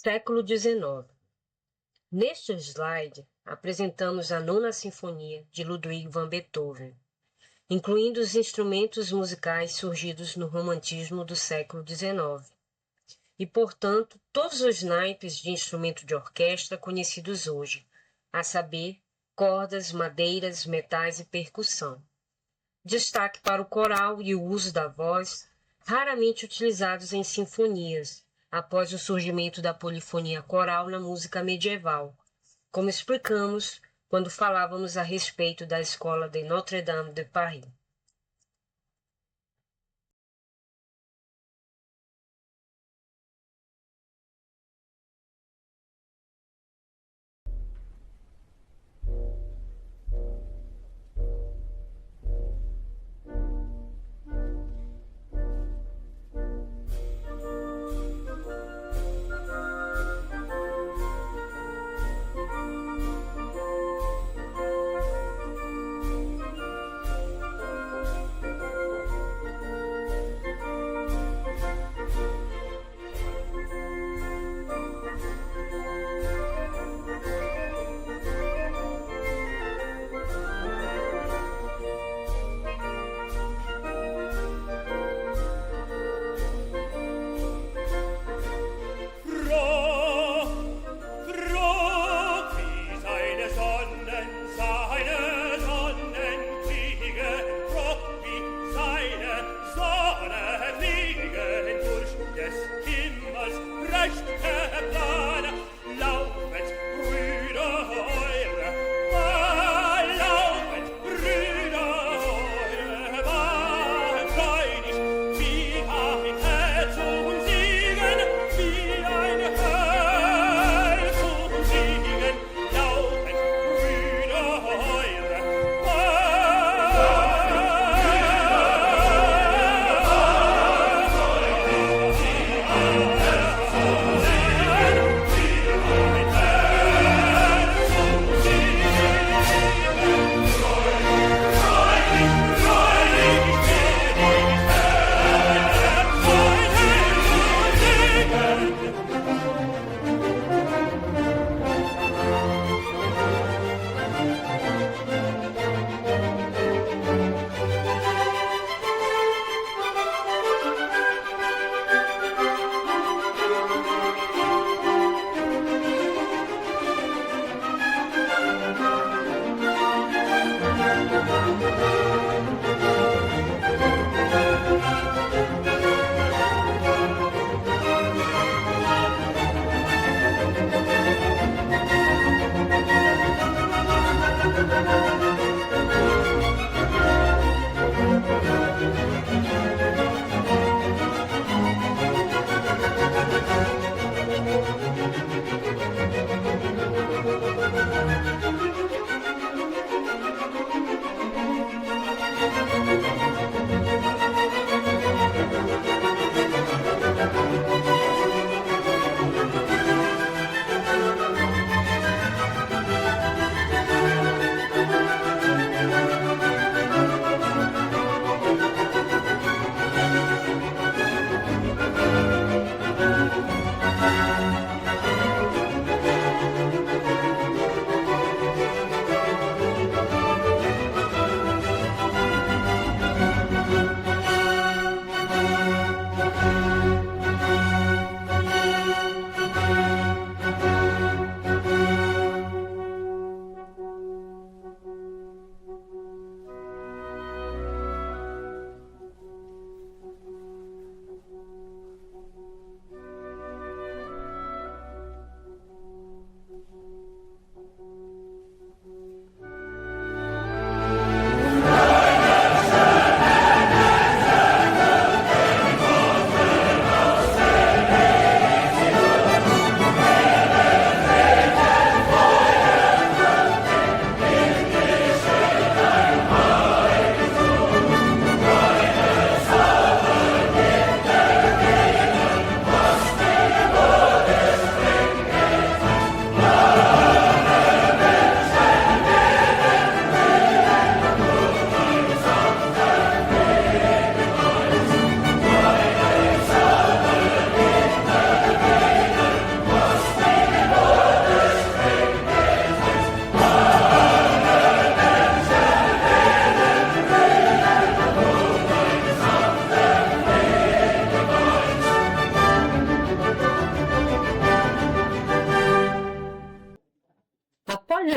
Século XIX. Neste slide, apresentamos a Nona Sinfonia de Ludwig van Beethoven, incluindo os instrumentos musicais surgidos no romantismo do século XIX, e, portanto, todos os naipes de instrumento de orquestra conhecidos hoje, a saber, cordas, madeiras, metais e percussão. Destaque para o coral e o uso da voz, raramente utilizados em sinfonias, após o surgimento da polifonia coral na música medieval, como explicamos quando falávamos a respeito da escola de Notre-Dame de Paris.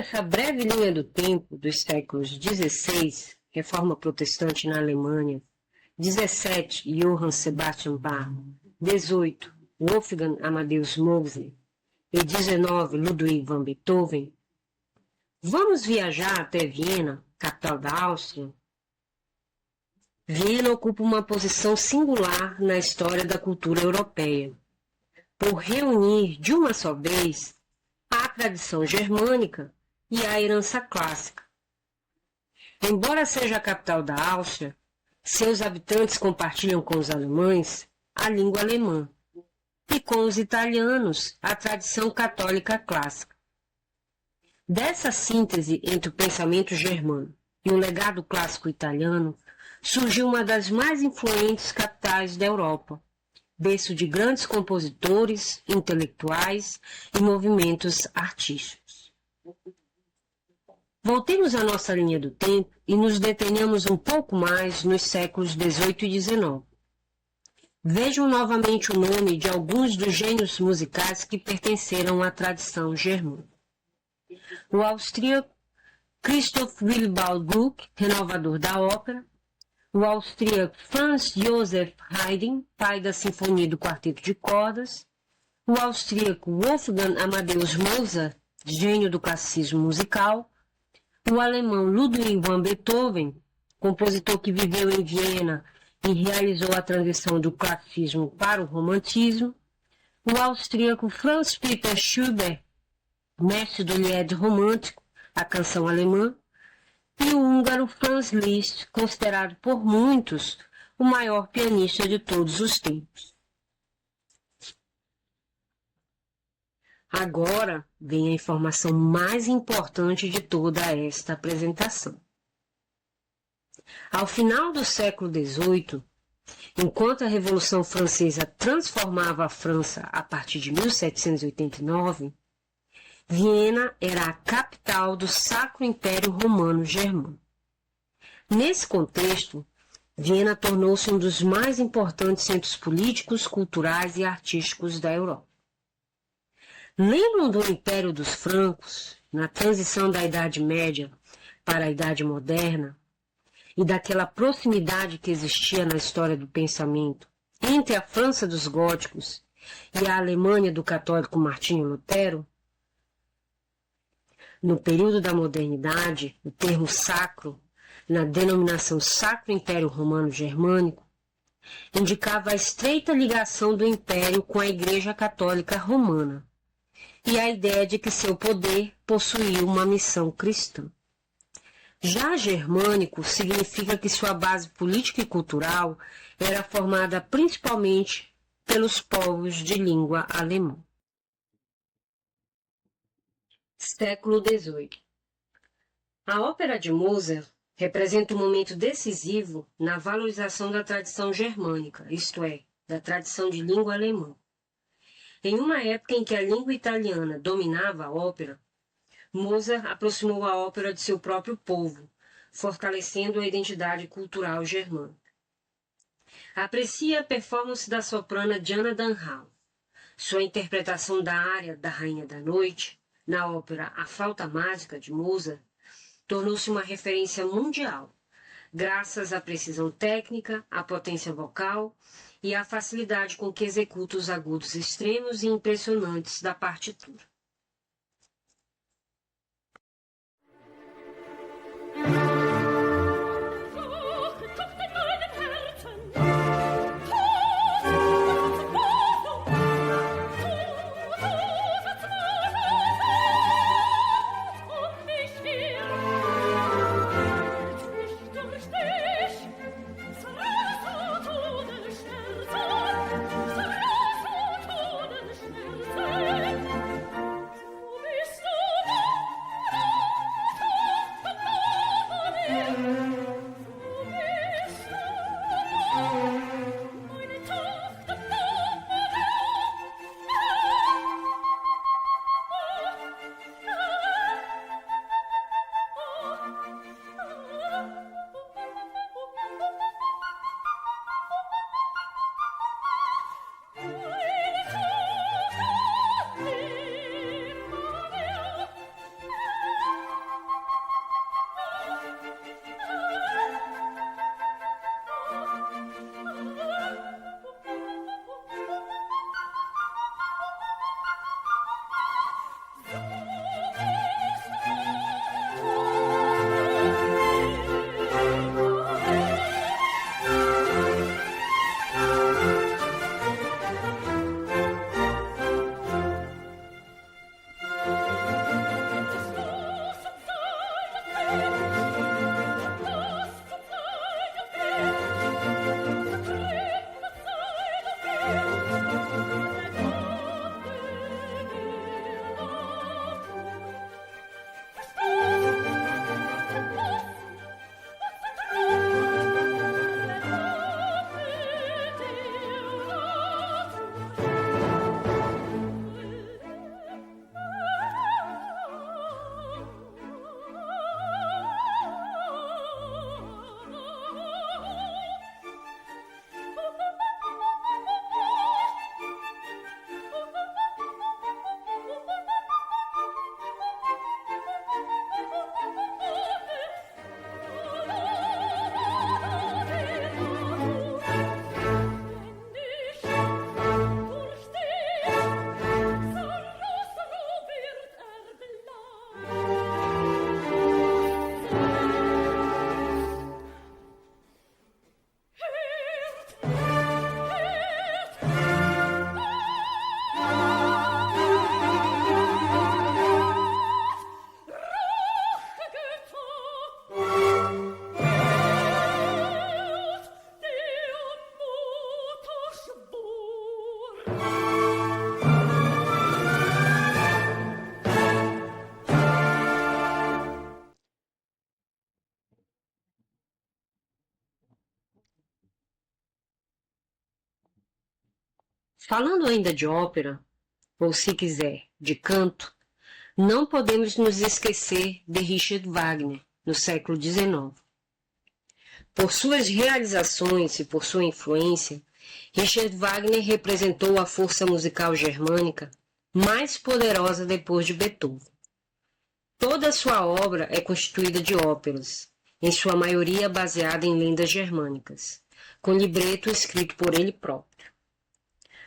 Nessa breve linha do tempo dos séculos XVI, Reforma Protestante na Alemanha, 17, Johann Sebastian Bach, 18, Wolfgang Amadeus Mozart e 19, Ludwig van Beethoven, vamos viajar até Viena, capital da Áustria. Viena ocupa uma posição singular na história da cultura europeia, por reunir de uma só vez a tradição germânica e a herança clássica. Embora seja a capital da Áustria, seus habitantes compartilham com os alemães a língua alemã e com os italianos a tradição católica clássica. Dessa síntese entre o pensamento germano e o legado clássico italiano, surgiu uma das mais influentes capitais da Europa, berço de grandes compositores, intelectuais e movimentos artísticos. Voltemos à nossa linha do tempo e nos detenhamos um pouco mais nos séculos XVIII e XIX. Vejam novamente o nome de alguns dos gênios musicais que pertenceram à tradição germânica. O austríaco Christoph Willibald Gluck, renovador da ópera, o austríaco Franz Joseph Haydn, pai da Sinfonia do Quarteto de Cordas, o austríaco Wolfgang Amadeus Mozart, gênio do classicismo musical, o alemão Ludwig van Beethoven, compositor que viveu em Viena e realizou a transição do classicismo para o romantismo, o austríaco Franz Peter Schubert, mestre do lied romântico, a canção alemã, e o húngaro Franz Liszt, considerado por muitos o maior pianista de todos os tempos. Agora vem a informação mais importante de toda esta apresentação. Ao final do século XVIII, enquanto a Revolução Francesa transformava a França a partir de 1789, Viena era a capital do Sacro Império Romano Germânico. Nesse contexto, Viena tornou-se um dos mais importantes centros políticos, culturais e artísticos da Europa. Lembram do Império dos Francos, na transição da Idade Média para a Idade Moderna, e daquela proximidade que existia na história do pensamento entre a França dos góticos e a Alemanha do católico Martinho Lutero? No período da modernidade, o termo sacro, na denominação Sacro Império Romano Germânico, indicava a estreita ligação do império com a Igreja Católica Romana e a ideia de que seu poder possuía uma missão cristã. Já germânico significa que sua base política e cultural era formada principalmente pelos povos de língua alemã. Século XVIII. A ópera de Mozart representa um momento decisivo na valorização da tradição germânica, isto é, da tradição de língua alemã. Em uma época em que a língua italiana dominava a ópera, Mozart aproximou a ópera de seu próprio povo, fortalecendo a identidade cultural germânica. Aprecia a performance da soprana Diana Danhau. Sua interpretação da área da Rainha da Noite, na ópera A Flauta Mágica de Mozart, tornou-se uma referência mundial, graças à precisão técnica, à potência vocal e à facilidade com que executa os agudos extremos e impressionantes da partitura. Falando ainda de ópera, ou se quiser, de canto, não podemos nos esquecer de Richard Wagner, no século XIX. Por suas realizações e por sua influência, Richard Wagner representou a força musical germânica mais poderosa depois de Beethoven. Toda a sua obra é constituída de óperas, em sua maioria baseada em lendas germânicas, com libreto escrito por ele próprio.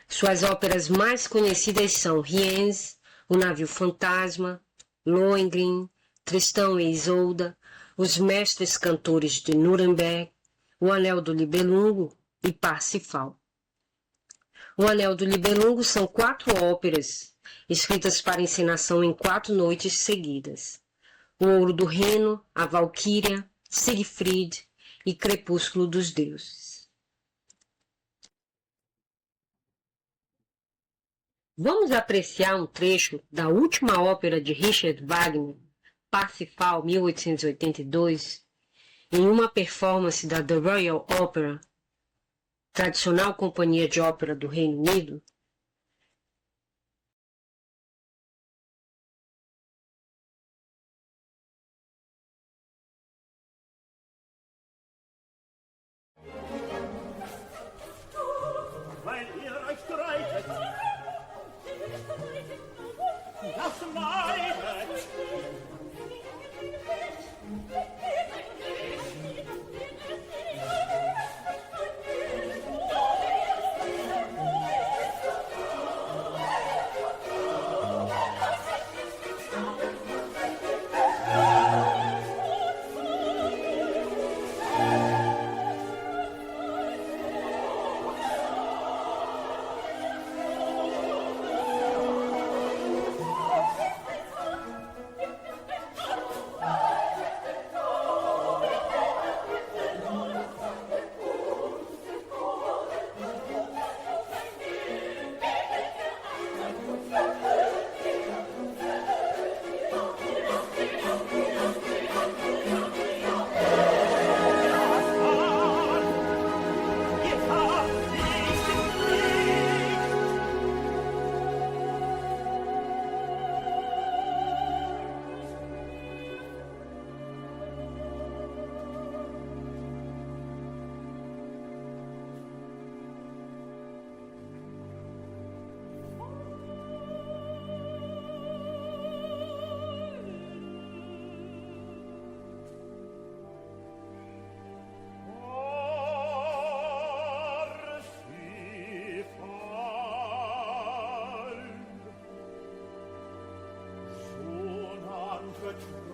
Suas óperas mais conhecidas são Rienzi, O Navio Fantasma, Lohengrin, Tristão e Isolda, Os Mestres Cantores de Nuremberg, O Anel do Nibelungo e Parsifal. O Anel do Nibelungo são 4 óperas, escritas para encenação em 4 noites seguidas. O Ouro do Reno, A Valquíria, Siegfried e Crepúsculo dos Deuses. Vamos apreciar um trecho da última ópera de Richard Wagner, Parsifal, 1882, em uma performance da The Royal Opera, tradicional companhia de ópera do Reino Unido. Weil ihr euch streitet, das leidet.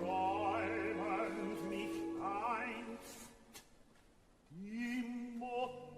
Träumend mich einst die Mutter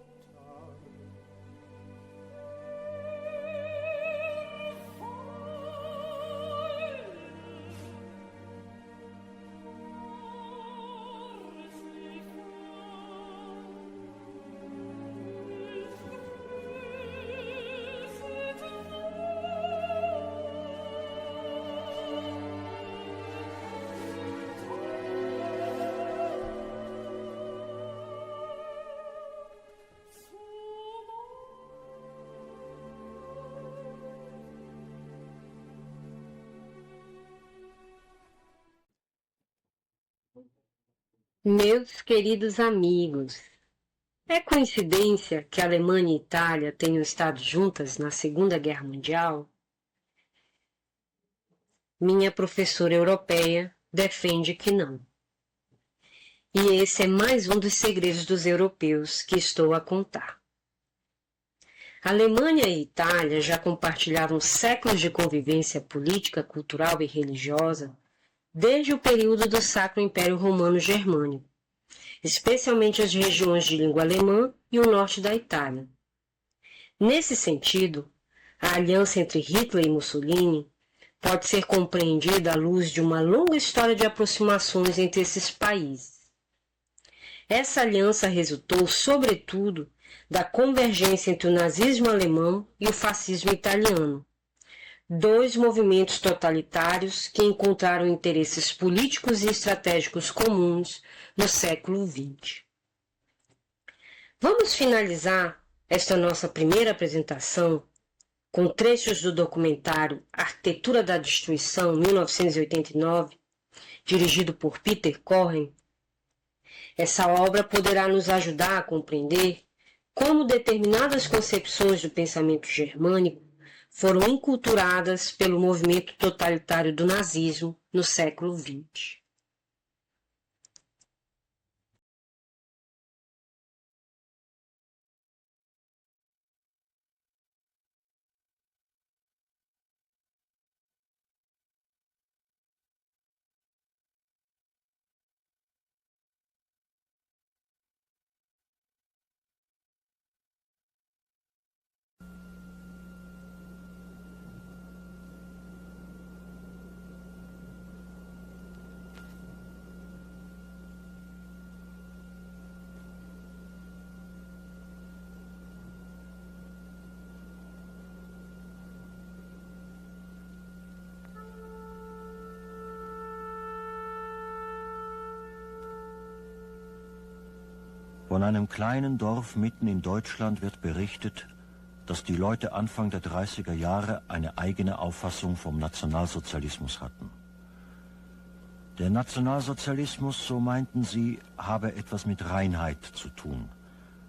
Meus queridos amigos, é coincidência que a Alemanha e a Itália tenham estado juntas na Segunda Guerra Mundial? Minha professora europeia defende que não. E esse é mais um dos segredos dos europeus que estou a contar. A Alemanha e a Itália já compartilharam séculos de convivência política, cultural e religiosa desde o período do Sacro Império Romano Germânico, especialmente as regiões de língua alemã e o norte da Itália. Nesse sentido, a aliança entre Hitler e Mussolini pode ser compreendida à luz de uma longa história de aproximações entre esses países. Essa aliança resultou, sobretudo, da convergência entre o nazismo alemão e o fascismo italiano, 2 movimentos totalitários que encontraram interesses políticos e estratégicos comuns no século XX. Vamos finalizar esta nossa primeira apresentação com trechos do documentário Arquitetura da Destruição, 1989, dirigido por Peter Cohen, essa obra poderá nos ajudar a compreender como determinadas concepções do pensamento germânico foram enculturadas pelo movimento totalitário do nazismo no século XX. Von einem kleinen Dorf mitten in Deutschland wird berichtet, dass die Leute Anfang der 30er Jahre eine eigene Auffassung vom Nationalsozialismus hatten. Der Nationalsozialismus, so meinten sie, habe etwas mit Reinheit zu tun.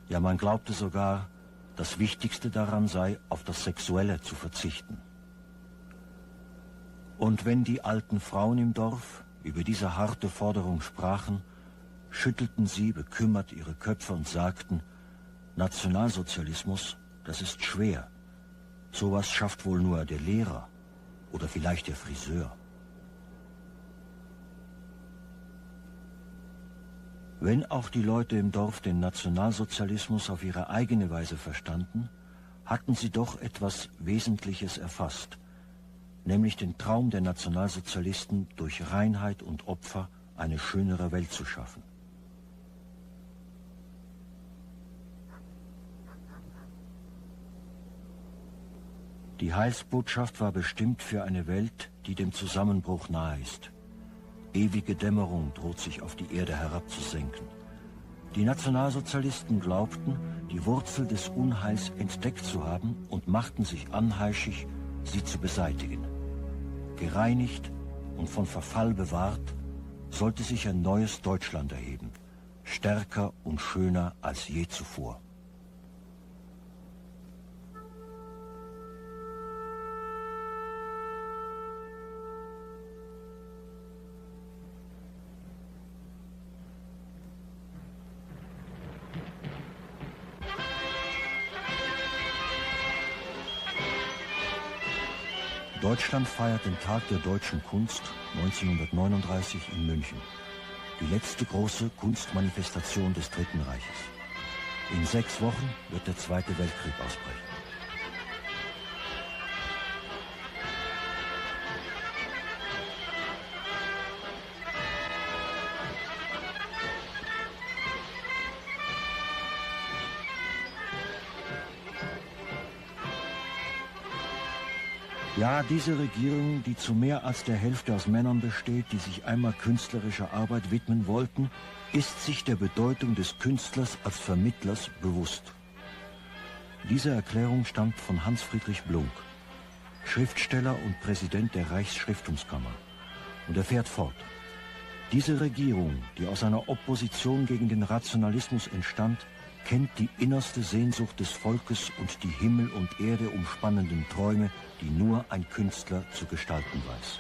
Ja, man glaubte sogar, das Wichtigste daran sei, auf das Sexuelle zu verzichten. Und wenn die alten Frauen im Dorf über diese harte Forderung sprachen, schüttelten sie bekümmert ihre Köpfe und sagten, Nationalsozialismus, das ist schwer. Sowas schafft wohl nur der Lehrer oder vielleicht der Friseur. Wenn auch die Leute im Dorf den Nationalsozialismus auf ihre eigene Weise verstanden, hatten sie doch etwas Wesentliches erfasst, nämlich den Traum der Nationalsozialisten, durch Reinheit und Opfer eine schönere Welt zu schaffen. Die Heilsbotschaft war bestimmt für eine Welt, die dem Zusammenbruch nahe ist. Ewige Dämmerung droht sich auf die Erde herabzusenken. Die Nationalsozialisten glaubten, die Wurzel des Unheils entdeckt zu haben und machten sich anheischig, sie zu beseitigen. Gereinigt und von Verfall bewahrt, sollte sich ein neues Deutschland erheben, stärker und schöner als je zuvor. Deutschland feiert den Tag der deutschen Kunst 1939 in München. Die letzte große Kunstmanifestation des Dritten Reiches. In 6 Wochen wird der Zweite Weltkrieg ausbrechen. Ja, diese Regierung, die zu mehr als der Hälfte aus Männern besteht, die sich einmal künstlerischer Arbeit widmen wollten, ist sich der Bedeutung des Künstlers als Vermittlers bewusst. Diese Erklärung stammt von Hans Friedrich Blunck, Schriftsteller und Präsident der Reichsschrifttumskammer. Und er fährt fort. Diese Regierung, die aus einer Opposition gegen den Rationalismus entstand, kennt die innerste Sehnsucht des Volkes und die Himmel und Erde umspannenden Träume, die nur ein Künstler zu gestalten weiß.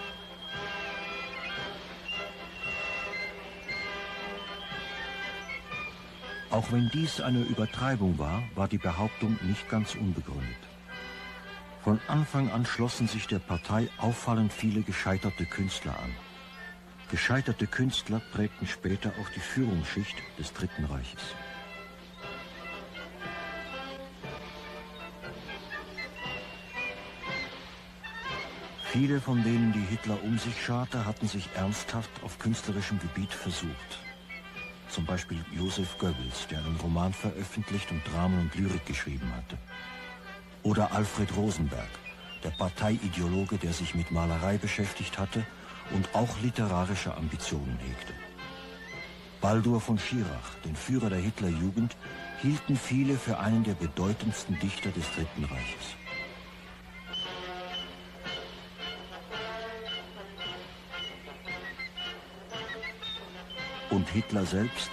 Auch wenn dies eine Übertreibung war, war die Behauptung nicht ganz unbegründet. Von Anfang an schlossen sich der Partei auffallend viele gescheiterte Künstler an. Gescheiterte Künstler prägten später auch die Führungsschicht des Dritten Reiches. Viele von denen, die Hitler um sich scharte, hatten sich ernsthaft auf künstlerischem Gebiet versucht. Zum Beispiel Joseph Goebbels, der einen Roman veröffentlicht und Dramen und Lyrik geschrieben hatte. Oder Alfred Rosenberg, der Parteiideologe, der sich mit Malerei beschäftigt hatte und auch literarische Ambitionen hegte. Baldur von Schirach, den Führer der Hitlerjugend, hielten viele für einen der bedeutendsten Dichter des Dritten Reiches. Und Hitler selbst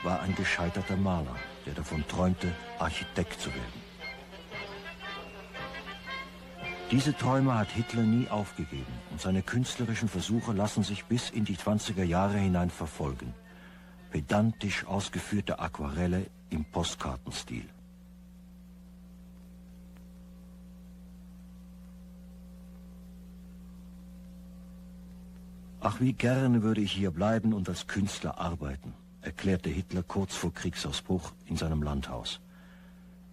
war ein gescheiterter Maler, der davon träumte, Architekt zu werden. Diese Träume hat Hitler nie aufgegeben und seine künstlerischen Versuche lassen sich bis in die 20er Jahre hinein verfolgen. Pedantisch ausgeführte Aquarelle im Postkartenstil. Ach, wie gerne würde ich hier bleiben und als Künstler arbeiten, erklärte Hitler kurz vor Kriegsausbruch in seinem Landhaus.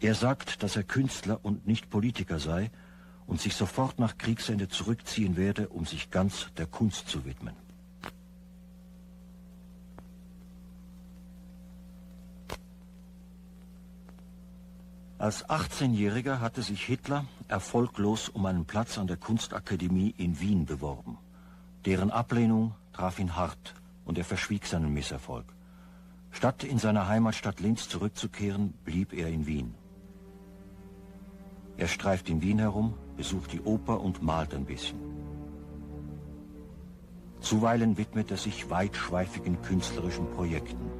Er sagt, dass er Künstler und nicht Politiker sei und sich sofort nach Kriegsende zurückziehen werde, um sich ganz der Kunst zu widmen. Als 18-Jähriger hatte sich Hitler erfolglos um einen Platz an der Kunstakademie in Wien beworben. Deren Ablehnung traf ihn hart und er verschwieg seinen Misserfolg. Statt in seine Heimatstadt Linz zurückzukehren, blieb er in Wien. Er streift in Wien herum, besucht die Oper und malt ein bisschen. Zuweilen widmet er sich weitschweifigen künstlerischen Projekten.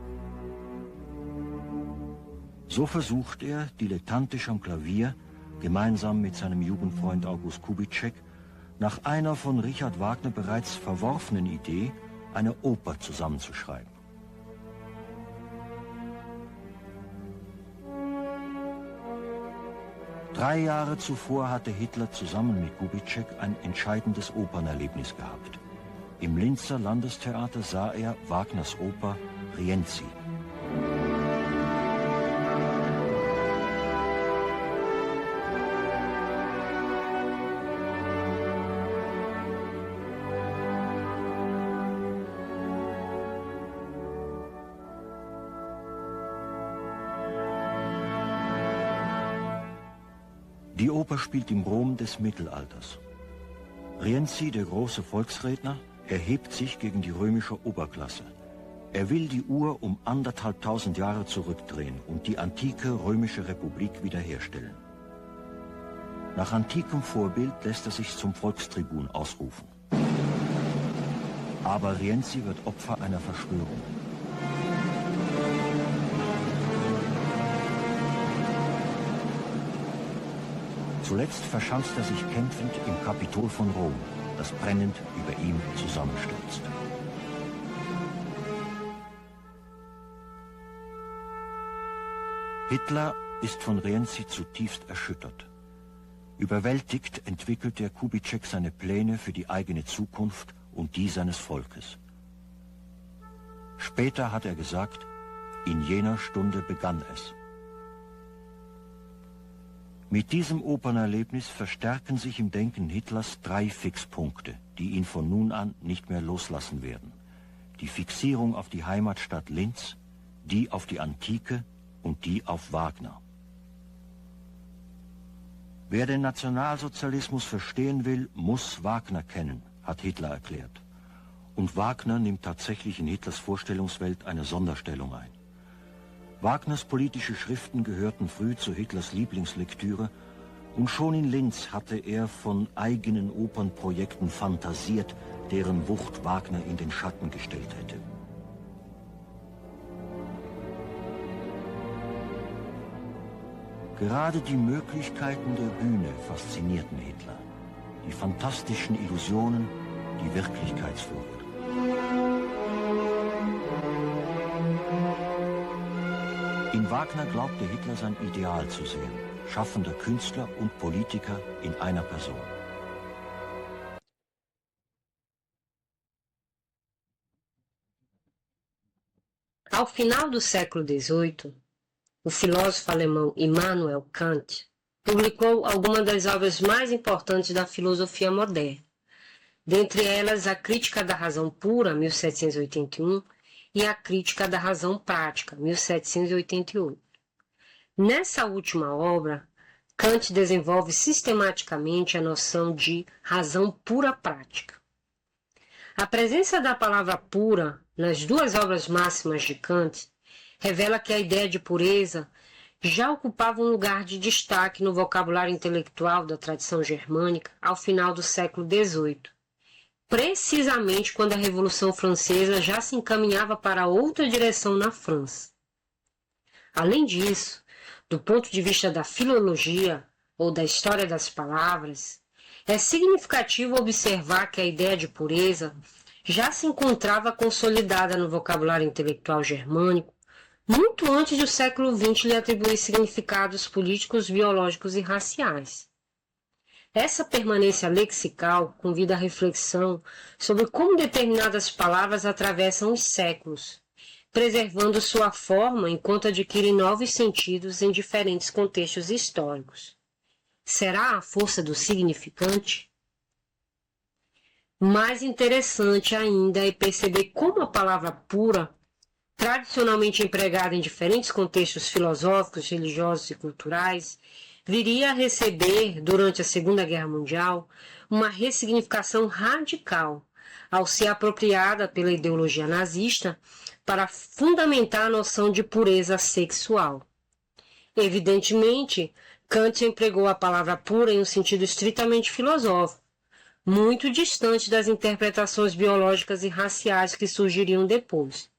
So versucht er, dilettantisch am Klavier, gemeinsam mit seinem Jugendfreund August Kubitschek, nach einer von Richard Wagner bereits verworfenen Idee, eine Oper zusammenzuschreiben. Drei Jahre zuvor hatte Hitler zusammen mit Kubitschek ein entscheidendes Opernerlebnis gehabt. Im Linzer Landestheater sah er Wagners Oper Rienzi. Die Oper spielt im Rom des Mittelalters. Rienzi, der große Volksredner, erhebt sich gegen die römische Oberklasse. Er will die Uhr um 1500 Jahre zurückdrehen und die antike römische Republik wiederherstellen. Nach antikem Vorbild lässt er sich zum Volkstribun ausrufen. Aber Rienzi wird Opfer einer Verschwörung. Zuletzt verschanzt er sich kämpfend im Kapitol von Rom, das brennend über ihm zusammenstürzt. Hitler ist von Rienzi zutiefst erschüttert. Überwältigt entwickelt der Kubitschek seine Pläne für die eigene Zukunft und die seines Volkes. Später hat er gesagt, in jener Stunde begann es. Mit diesem Opernerlebnis verstärken sich im Denken Hitlers drei Fixpunkte, die ihn von nun an nicht mehr loslassen werden. Die Fixierung auf die Heimatstadt Linz, die auf die Antike und die auf Wagner. Wer den Nationalsozialismus verstehen will, muss Wagner kennen, hat Hitler erklärt. Und Wagner nimmt tatsächlich in Hitlers Vorstellungswelt eine Sonderstellung ein. Wagners politische Schriften gehörten früh zu Hitlers Lieblingslektüre und schon in Linz hatte er von eigenen Opernprojekten fantasiert, deren Wucht Wagner in den Schatten gestellt hätte. Gerade die Möglichkeiten der Bühne faszinierten Hitler. Die fantastischen Illusionen, die Wirklichkeitsflucht. In Wagner glaubte Hitler sein Ideal zu sehen, schaffender Künstler und Politiker in einer Person. Ao final do século XVIII, o filósofo alemão Immanuel Kant publicou algumas das obras mais importantes da filosofia moderna, dentre elas a Crítica da Razão Pura, 1781, e a Crítica da Razão Prática, 1788. Nessa última obra, Kant desenvolve sistematicamente a noção de razão pura prática. A presença da palavra pura nas duas obras máximas de Kant revela que a ideia de pureza já ocupava um lugar de destaque no vocabulário intelectual da tradição germânica ao final do século XVIII, precisamente quando a Revolução Francesa já se encaminhava para outra direção na França. Além disso, do ponto de vista da filologia ou da história das palavras, é significativo observar que a ideia de pureza já se encontrava consolidada no vocabulário intelectual germânico muito antes do século XX lhe atribuir significados políticos, biológicos e raciais. Essa permanência lexical convida à reflexão sobre como determinadas palavras atravessam os séculos, preservando sua forma enquanto adquirem novos sentidos em diferentes contextos históricos. Será a força do significante? Mais interessante ainda é perceber como a palavra pura, tradicionalmente empregada em diferentes contextos filosóficos, religiosos e culturais, viria a receber, durante a Segunda Guerra Mundial, uma ressignificação radical, ao ser apropriada pela ideologia nazista para fundamentar a noção de pureza sexual. Evidentemente, Kant empregou a palavra pura em um sentido estritamente filosófico, muito distante das interpretações biológicas e raciais que surgiriam depois.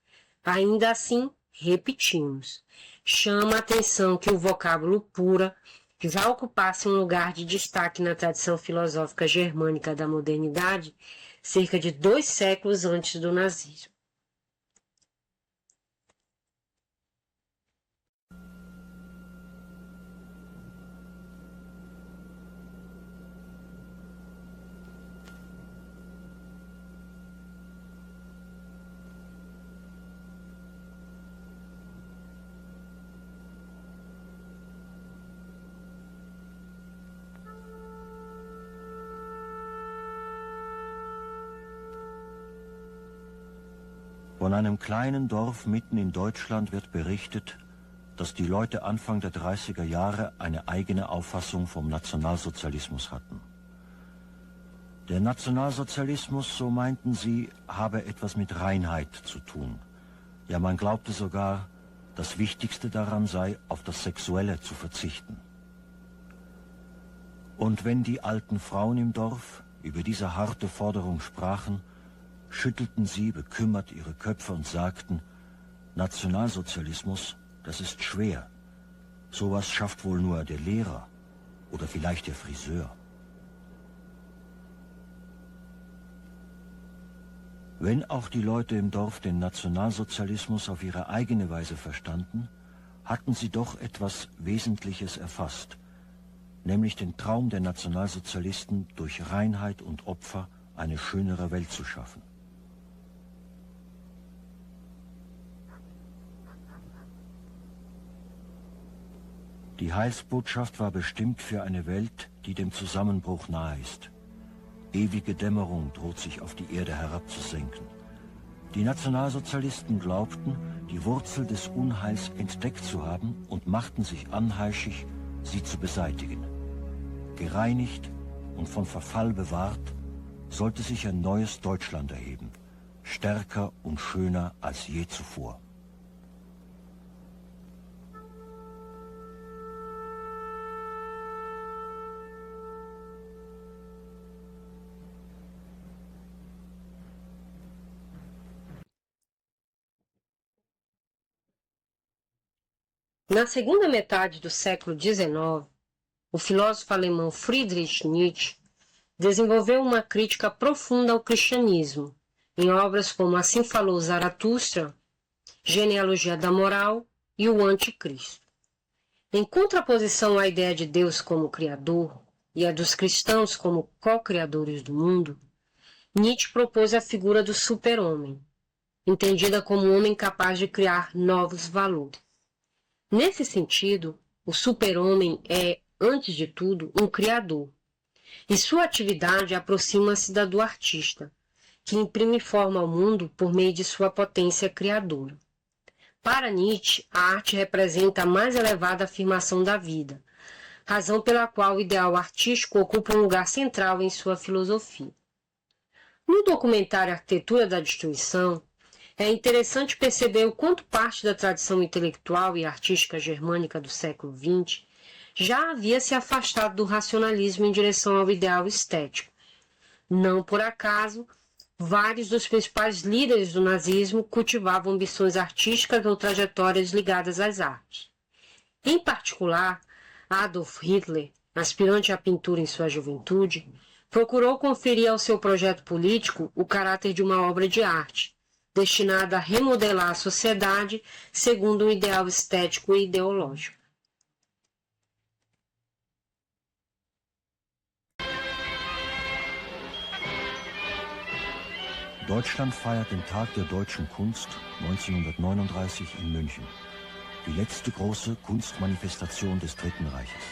Ainda assim, repetimos, chama a atenção que o vocábulo pura já ocupasse um lugar de destaque na tradição filosófica germânica da modernidade, cerca de 2 séculos antes do nazismo. Von einem kleinen Dorf mitten in Deutschland wird berichtet, dass die Leute Anfang der 30er Jahre eine eigene Auffassung vom Nationalsozialismus hatten. Der Nationalsozialismus, so meinten sie, habe etwas mit Reinheit zu tun. Ja, man glaubte sogar, das Wichtigste daran sei, auf das Sexuelle zu verzichten. Und wenn die alten Frauen im Dorf über diese harte Forderung sprachen, schüttelten sie bekümmert ihre Köpfe und sagten, Nationalsozialismus, das ist schwer. Sowas schafft wohl nur der Lehrer oder vielleicht der Friseur. Wenn auch die Leute im Dorf den Nationalsozialismus auf ihre eigene Weise verstanden, hatten sie doch etwas Wesentliches erfasst, nämlich den Traum der Nationalsozialisten, durch Reinheit und Opfer eine schönere Welt zu schaffen. Die Heilsbotschaft war bestimmt für eine Welt, die dem Zusammenbruch nahe ist. Ewige Dämmerung droht sich auf die Erde herabzusenken. Die Nationalsozialisten glaubten, die Wurzel des Unheils entdeckt zu haben und machten sich anheischig, sie zu beseitigen. Gereinigt und von Verfall bewahrt, sollte sich ein neues Deutschland erheben, stärker und schöner als je zuvor. Na segunda metade do século XIX, o filósofo alemão Friedrich Nietzsche desenvolveu uma crítica profunda ao cristianismo, em obras como Assim Falou Zaratustra, Genealogia da Moral e O Anticristo. Em contraposição à ideia de Deus como Criador e a dos cristãos como co-criadores do mundo, Nietzsche propôs a figura do super-homem, entendida como um homem capaz de criar novos valores. Nesse sentido, o super-homem é, antes de tudo, um criador, e sua atividade aproxima-se da do artista, que imprime forma ao mundo por meio de sua potência criadora. Para Nietzsche, a arte representa a mais elevada afirmação da vida, razão pela qual o ideal artístico ocupa um lugar central em sua filosofia. No documentário Arquitetura da Destruição, é interessante perceber o quanto parte da tradição intelectual e artística germânica do século XX já havia se afastado do racionalismo em direção ao ideal estético. Não por acaso, Vários dos principais líderes do nazismo cultivavam ambições artísticas ou trajetórias ligadas às artes. Em particular, Adolf Hitler, aspirante à pintura em sua juventude, procurou conferir ao seu projeto político o caráter de uma obra de arte, destinada a remodelar a sociedade segundo um ideal estético e ideológico. Deutschland feiert den Tag der deutschen Kunst 1939 in München. Die letzte große Kunstmanifestation des Dritten Reiches.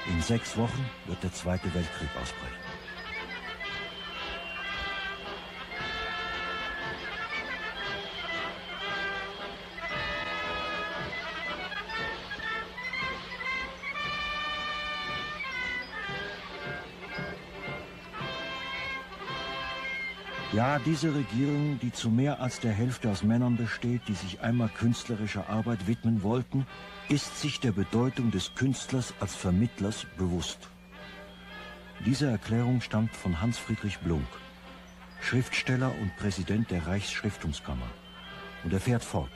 In 6 Wochen wird der Zweite Weltkrieg ausbrechen. Ja, diese Regierung, die zu mehr als der Hälfte aus Männern besteht, die sich einmal künstlerischer Arbeit widmen wollten, ist sich der Bedeutung des Künstlers als Vermittlers bewusst. Diese Erklärung stammt von Hans Friedrich Blunck, Schriftsteller und Präsident der Reichsschriftungskammer. Und er fährt fort.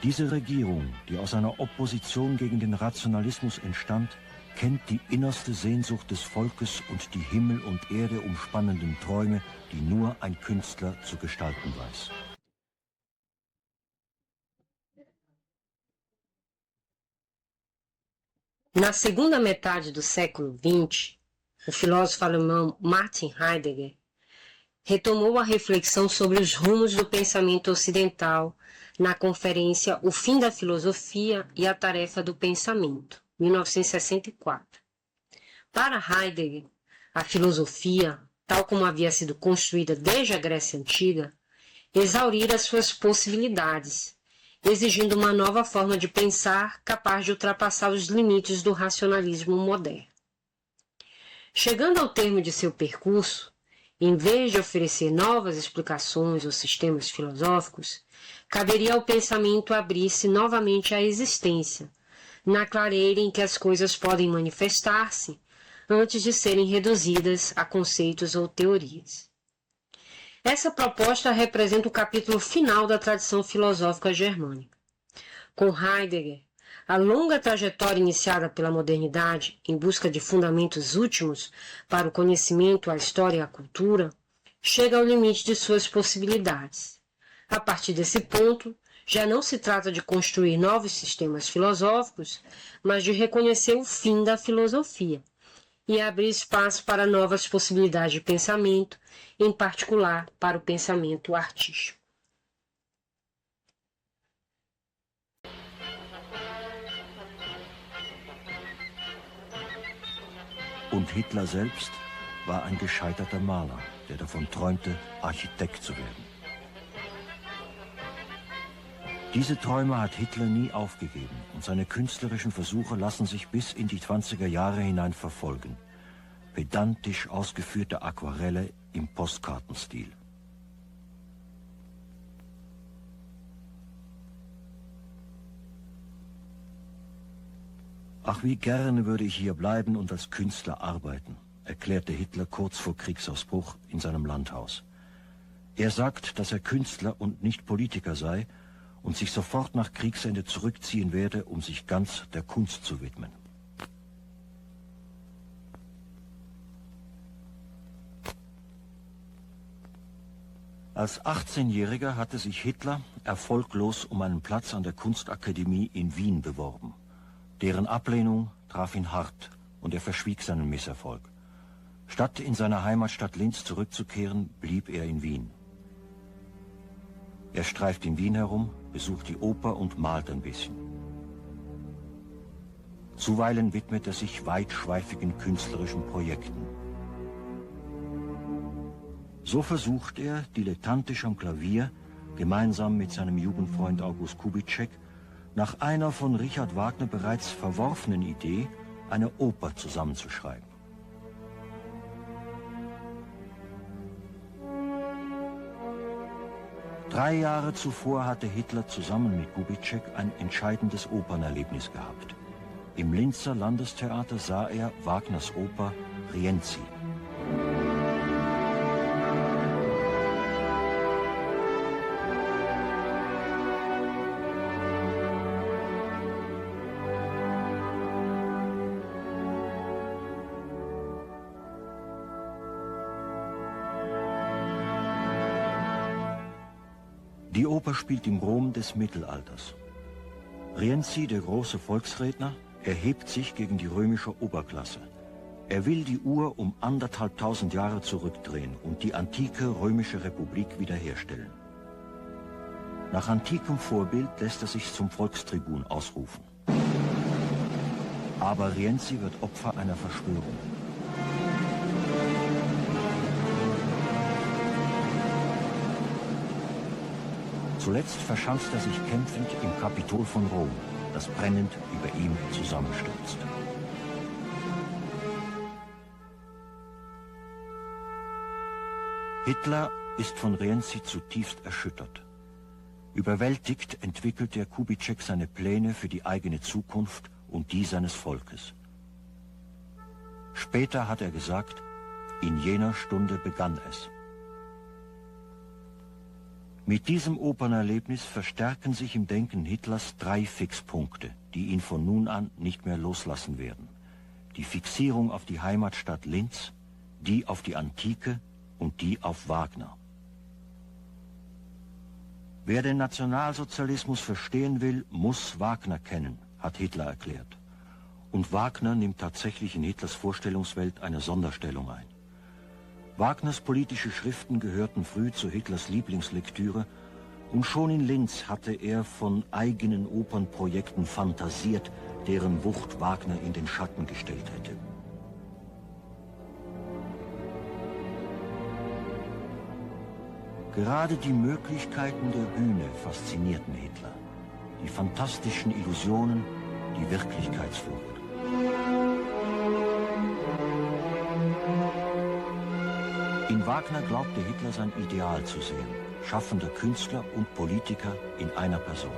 Diese Regierung, die aus einer Opposition gegen den Rationalismus entstand, kennt die innerste Sehnsucht des Volkes und die Himmel und Erde umspannenden Träume, die nur ein Künstler zu gestalten weiß. Na segunda metade do século XX, o filósofo alemão Martin Heidegger retomou a reflexão sobre os rumos do pensamento ocidental na conferência O Fim da Filosofia e a Tarefa do Pensamento, 1964. Para Heidegger, a filosofia, tal como havia sido construída desde a Grécia Antiga, exaurira suas possibilidades, exigindo uma nova forma de pensar capaz de ultrapassar os limites do racionalismo moderno. Chegando ao termo de seu percurso, em vez de oferecer novas explicações ou sistemas filosóficos, caberia ao pensamento abrir-se novamente à existência, na clareira em que as coisas podem manifestar-se antes de serem reduzidas a conceitos ou teorias. Essa proposta representa o capítulo final da tradição filosófica germânica. Com Heidegger, a longa trajetória iniciada pela modernidade em busca de fundamentos últimos para o conhecimento, a história e a cultura, chega ao limite de suas possibilidades. A partir desse ponto, já não se trata de construir novos sistemas filosóficos, mas de reconhecer o fim da filosofia e abrir espaço para novas possibilidades de pensamento, em particular para o pensamento artístico. Und Hitler selbst war ein gescheiterter Maler, der davon träumte, Architekt zu werden. Diese Träume hat Hitler nie aufgegeben und seine künstlerischen Versuche lassen sich bis in die 20er Jahre hinein verfolgen. Pedantisch ausgeführte Aquarelle im Postkartenstil. Ach, wie gerne würde ich hier bleiben und als Künstler arbeiten, erklärte Hitler kurz vor Kriegsausbruch in seinem Landhaus. Er sagt, dass er Künstler und nicht Politiker sei und sich sofort nach Kriegsende zurückziehen werde, um sich ganz der Kunst zu widmen. Als 18-Jähriger hatte sich Hitler erfolglos um einen Platz an der Kunstakademie in Wien beworben. Deren Ablehnung traf ihn hart und er verschwieg seinen Misserfolg. Statt in seine Heimatstadt Linz zurückzukehren, blieb er in Wien. Er streift in Wien herum, besucht die Oper und malt ein bisschen. Zuweilen widmet er sich weitschweifigen künstlerischen Projekten. So versucht er, dilettantisch am Klavier, gemeinsam mit seinem Jugendfreund August Kubitschek, nach einer von Richard Wagner bereits verworfenen Idee eine Oper zusammenzuschreiben. Drei Jahre zuvor hatte Hitler zusammen mit Kubitschek ein entscheidendes Opernerlebnis gehabt. Im Linzer Landestheater sah er Wagners Oper Rienzi. Die Oper spielt im Rom des Mittelalters. Rienzi, der große Volksredner, erhebt sich gegen die römische Oberklasse. Er will die Uhr um 1500 Jahre zurückdrehen und die antike römische Republik wiederherstellen. Nach antikem Vorbild lässt er sich zum Volkstribun ausrufen. Aber Rienzi wird Opfer einer Verschwörung. Zuletzt verschanzt er sich kämpfend im Kapitol von Rom, das brennend über ihm zusammenstürzt. Hitler ist von Rienzi zutiefst erschüttert. Überwältigt entwickelt der Kubitschek seine Pläne für die eigene Zukunft und die seines Volkes. Später hat er gesagt, in jener Stunde begann es. Mit diesem Opernerlebnis verstärken sich im Denken Hitlers 3 Fixpunkte, die ihn von nun an nicht mehr loslassen werden. Die Fixierung auf die Heimatstadt Linz, die auf die Antike und die auf Wagner. Wer den Nationalsozialismus verstehen will, muss Wagner kennen, hat Hitler erklärt. Und Wagner nimmt tatsächlich in Hitlers Vorstellungswelt eine Sonderstellung ein. Wagners politische Schriften gehörten früh zu Hitlers Lieblingslektüre und schon in Linz hatte er von eigenen Opernprojekten fantasiert, deren Wucht Wagner in den Schatten gestellt hätte. Gerade die Möglichkeiten der Bühne faszinierten Hitler. Die fantastischen Illusionen, die Wirklichkeitsflucht. In Wagner glaubte Hitler sein Ideal zu sehen, schaffender Künstler und Politiker in einer Person.